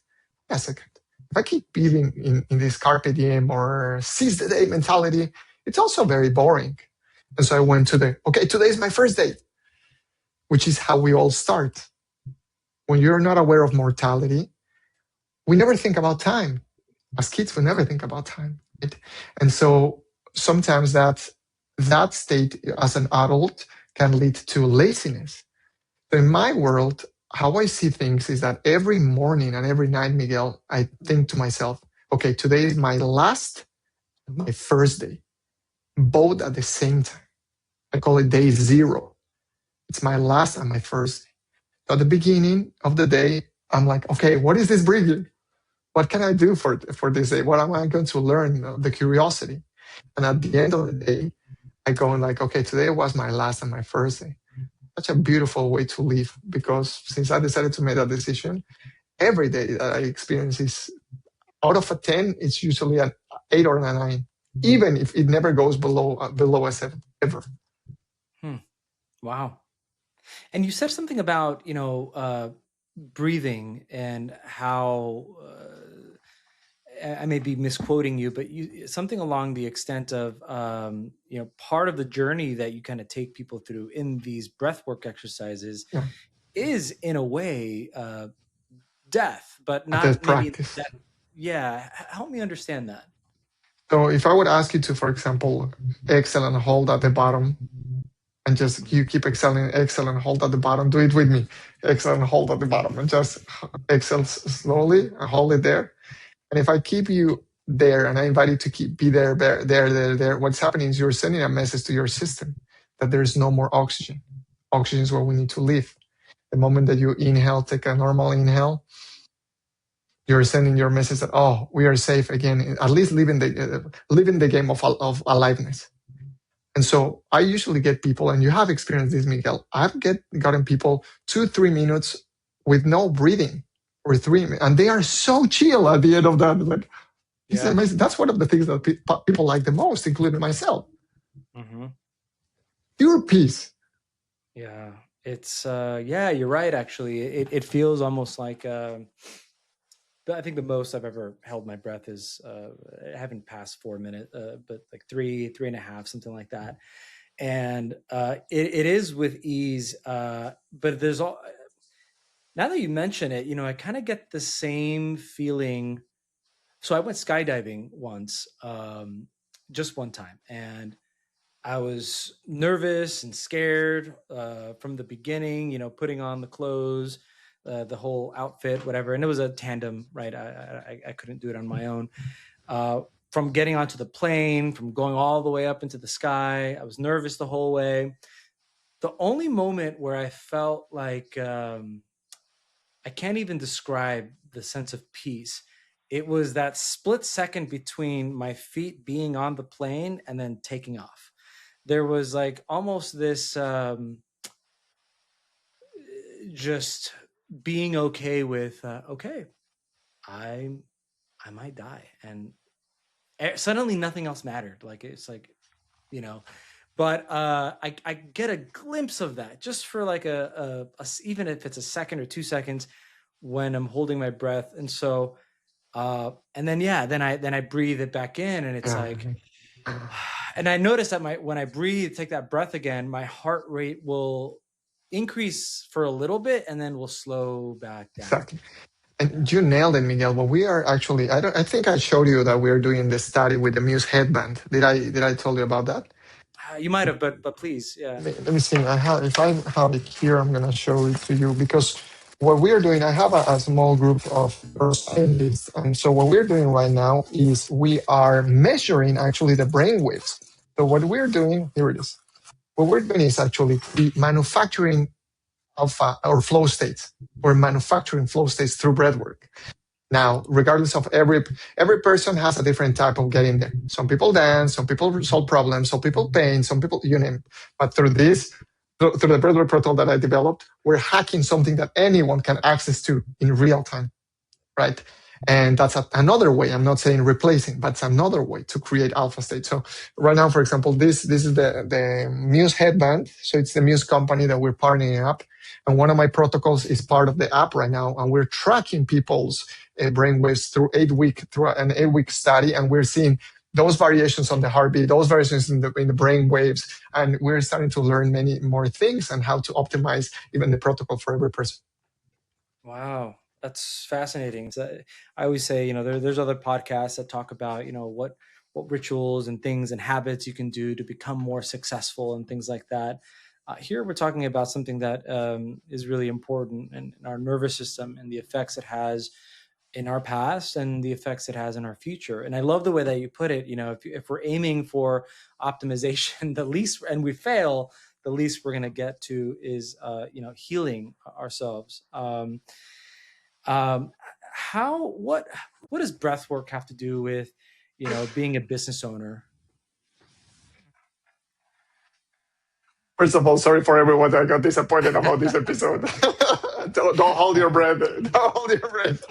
wait a second, if I keep living in this carpe diem or seize the day mentality, it's also very boring. And so I went to today is my first day, which is how we all start. When you're not aware of mortality, we never think about time. As kids, we never think about time. Right? And so sometimes that state as an adult can lead to laziness. So in my world, how I see things is that every morning and every night, Miguel, I think to myself, okay, today is my last, my first day, both at the same time. I call it day zero. It's my last and my first day. So at the beginning of the day, I'm like, okay, what is this bringing? What can I do for this day? What am I going to learn? The curiosity. And at the end of the day, I go and like, okay, today was my last and my first day. Such a beautiful way to live, because since I decided to make that decision, every day that I experience is out of a 10, it's usually an 8 or a 9, even if it never goes below a 7 ever. Hmm. Wow. And you said something about, breathing and how I may be misquoting you, but something along the extent of, part of the journey that you kind of take people through in these breathwork exercises Yeah, is in a way death, but that's not maybe practice. that. Yeah. Help me understand that. So if I would ask you to, for example, exhale and hold at the bottom, and just you keep exhale and hold at the bottom. Do it with me. Exhale and hold at the bottom, and just exhale slowly and hold it there. And if I keep you there and I invite you to be there, what's happening is you're sending a message to your system that there's no more oxygen. Oxygen is where we need to live. The moment that you inhale, take a normal inhale, you're sending your message that, oh, we are safe again, at least living the game of aliveness. And so I usually get people, and you have experienced this, Miguel. Gotten people 2-3 minutes with no breathing, or 3 minutes, and they are so chill at the end of that. Like, it's Yeah. amazing. That's one of the things that people like the most, including myself. Mm-hmm. Pure peace. Yeah. It's yeah, you're right. Actually, it feels almost like I think the most I've ever held my breath is I haven't passed 4 minutes, but like 3.5, something like that. And it is with ease. But there's all, now that you mention it, I kind of get the same feeling. So I went skydiving once, just one time, and I was nervous and scared from the beginning, putting on the clothes, the whole outfit, whatever. And it was a tandem, right? I couldn't do it on my own. From getting onto the plane, from going all the way up into the sky, I was nervous the whole way. The only moment where I felt like I can't even describe the sense of peace. It was that split second between my feet being on the plane and then taking off. There was like almost this just being okay with okay, I I might die, and suddenly nothing else mattered. Like it's like, you know, but I get a glimpse of that just for like even if it's a second or 2 seconds when I'm holding my breath. And so and then yeah, then I breathe it back in, and it's like, and I notice that when I breathe, take that breath again, my heart rate will increase for a little bit and then will slow back down. Exactly. And you nailed it, Miguel. But we are actually, I think I showed you that we're doing this study with the Muse headband. Did I tell you about that? You might have, but please, yeah. Let me see. If I have it here, I'm gonna show it to you, because what we are doing, I have a small group of scientists, and so what we're doing right now is we are measuring actually the brain waves. So what we're doing, here it is. What we're doing is actually manufacturing alpha or flow states, or manufacturing flow states through breathwork. Now, regardless of every person has a different type of getting there. Some people dance, some people solve problems, some people paint, some people, you name it. But through the breathwork protocol that I developed, we're hacking something that anyone can access to in real time, right? And that's another way. I'm not saying replacing, but it's another way to create alpha state. So right now, for example, this is the Muse headband. So it's the Muse company that we're partnering up. And one of my protocols is part of the app right now. And we're tracking people's brainwaves through an 8-week study. And we're seeing those variations on the heartbeat, those variations in the brain waves. And we're starting to learn many more things and how to optimize even the protocol for every person. Wow, that's fascinating. I always say, there's other podcasts that talk about, what rituals and things and habits you can do to become more successful and things like that. Here we're talking about something that is really important in our nervous system and the effects it has in our past and the effects it has in our future. And I love the way that you put it. If we're aiming for optimization, the least, and we fail, the least we're going to get to is healing ourselves. What does breath work have to do with being a business owner? First of all, sorry for everyone that got disappointed about this episode. Don't hold your breath. Don't hold your breath.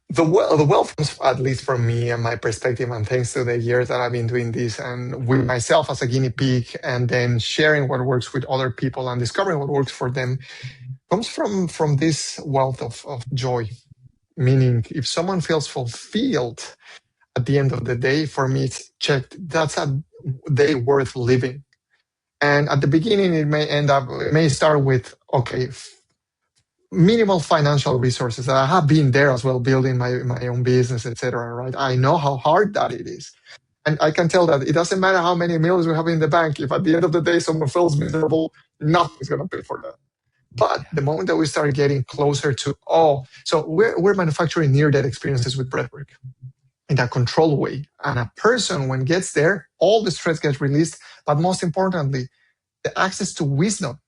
The wealth comes, at least from me and my perspective, and thanks to the years that I've been doing this, and with myself as a guinea pig, and then sharing what works with other people and discovering what works for them, comes from this wealth of joy. Meaning, if someone feels fulfilled at the end of the day, for me, it's checked. That's a day worth living. And at the beginning, it may start with, okay, minimal financial resources. I have been there as well, building my own business, etc. Right? I know how hard that it is. And I can tell that it doesn't matter how many millions we have in the bank. If at the end of the day someone feels miserable, nothing's going to pay for that. But the moment that we start getting closer to, so we're manufacturing near-death experiences with breathwork in a controlled way. And a person, when gets there, all the stress gets released. But most importantly, the access to wisdom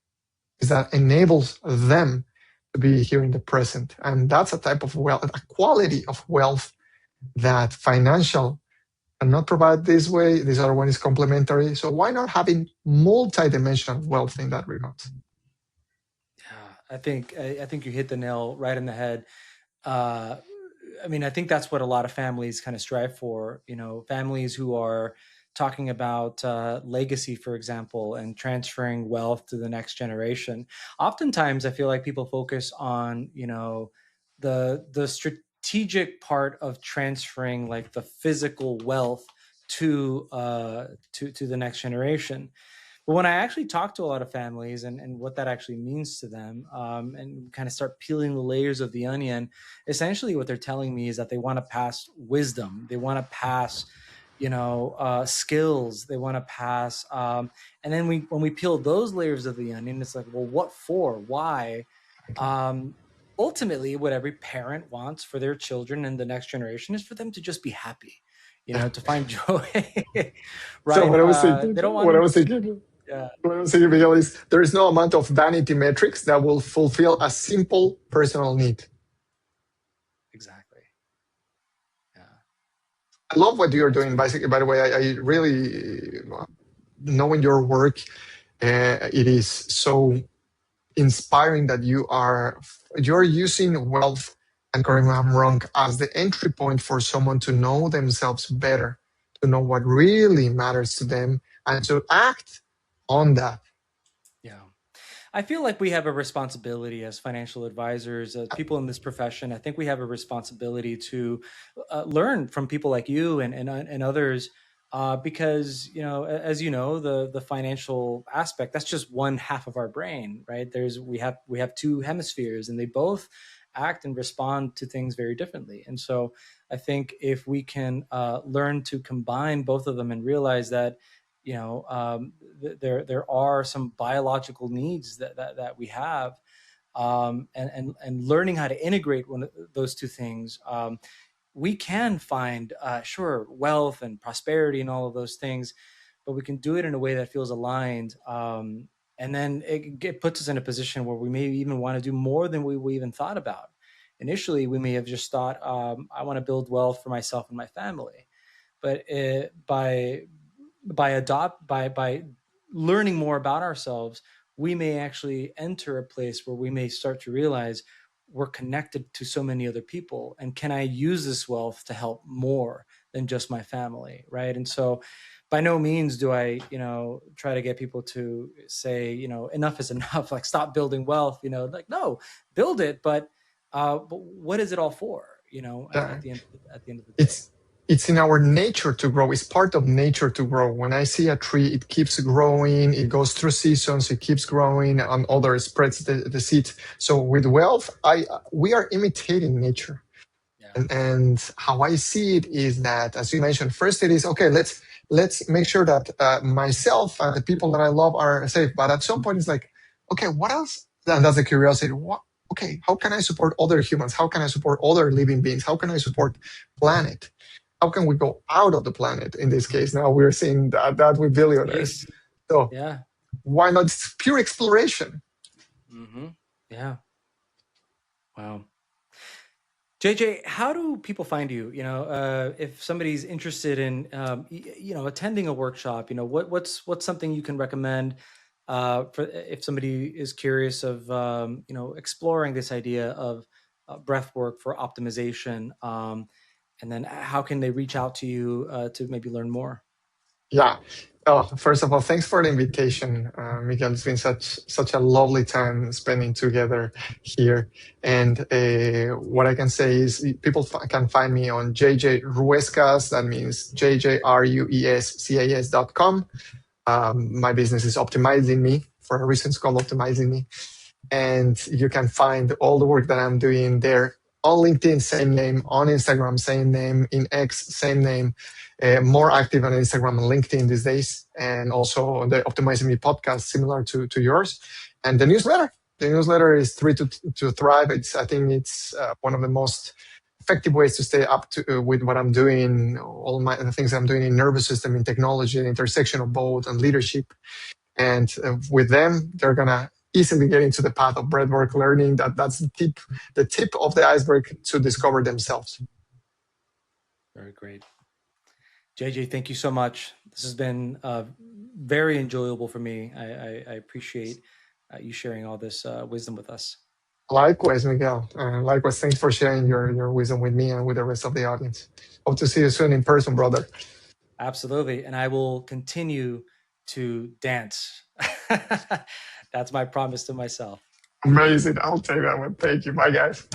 is that enables them to be here in the present. And that's a type of wealth, a quality of wealth that financial cannot provide this way. This other one is complementary. So why not having multi-dimensional wealth in that regard? Yeah, I think you hit the nail right in the head. Uh, I mean, I think that's what a lot of families kind of strive for. Families who are talking about legacy, for example, and transferring wealth to the next generation. Oftentimes, I feel like people focus on the strategic part of transferring like the physical wealth to the next generation. But when I actually talk to a lot of families and what that actually means to them, and kind of start peeling the layers of the onion, essentially what they're telling me is that they want to pass wisdom, they want to pass, skills, they want to pass, and then when we peel those layers of the onion, it's like, well, what for? Why? Um, Ultimately, what every parent wants for their children and the next generation is for them to just be happy, Yeah. to find joy, So right? They don't want what I them was to. thinking, Yeah, what I was thinking, Miguel, is there is no amount of vanity metrics that will fulfill a simple personal need. exactly. Yeah. I love what you're That's doing. great. Basically, by the way, I really knowing your work. It is so inspiring that you're using wealth, and correct me if I'm wrong, as the entry point for someone to know themselves better, to know what really matters to them, and to act on that. Yeah. I feel like we have a responsibility as financial advisors, as people in this profession. I think we have a responsibility to learn from people like you and others, because as you know, the financial aspect, that's just one half of our brain, right? We have two hemispheres, and they both act and respond to things very differently. And so I think if we can learn to combine both of them and realize that there are some biological needs that we have, and learning how to integrate one of those two things, we can find sure, wealth and prosperity and all of those things, but we can do it in a way that feels aligned, and then it puts us in a position where we may even want to do more than we even thought about. Initially, we may have just thought, I want to build wealth for myself and my family, but by learning more about ourselves, we may actually enter a place where we may start to realize we're connected to so many other people, and can I use this wealth to help more than just my family, right? And so by no means do I try to get people to say enough is enough, like stop building wealth, like, no, build it, but what is it all for, Yeah. at the end of the day? It's in our nature to grow. It's part of nature to grow. When I see a tree, it keeps growing. It goes through seasons. It keeps growing, and other spreads the seeds. So with wealth, we are imitating nature. Yeah. And how I see it is that, as you mentioned, first it is okay. Let's make sure that myself and the people that I love are safe. But at some point, it's like, okay, what else? And that's the curiosity. What? Okay, how can I support other humans? How can I support other living beings? How can I support planet? How can we go out of the planet? In this case, now we're seeing that with billionaires. Space. So Yeah. why not? It's pure exploration. Mm-hmm. Yeah. Wow. JJ, how do people find you? If somebody's interested in, attending a workshop, what's something you can recommend, for if somebody is curious of, exploring this idea of breath work for optimization, and then how can they reach out to you to maybe learn more? Yeah. Oh, first of all, thanks for the invitation, Miguel. It's been such a lovely time spending together here. And what I can say is people can find me on JJ Ruescas. That means JJRUESCAS.com. My business is Optimizing Me, for a reason it's called Optimizing Me. And you can find all the work that I'm doing there on LinkedIn, same name, on Instagram, same name, in X, same name. More active on Instagram and LinkedIn these days, and also on the Optimizing Me podcast, similar to yours, and the newsletter. The newsletter is Three to Thrive. I think it's one of the most effective ways to stay up to with what I'm doing, all the things I'm doing in nervous system, in technology, the intersection of both, and leadership. And with them, they're gonna easily get into the path of breathwork learning. That's the tip of the iceberg to discover themselves. Very great. JJ, thank you so much. This has been very enjoyable for me. I appreciate you sharing all this wisdom with us. Likewise, Miguel. Likewise, thanks for sharing your wisdom with me and with the rest of the audience. Hope to see you soon in person, brother. Absolutely. And I will continue to dance. That's my promise to myself. Amazing. I'll take that one. Thank you. Bye, guys.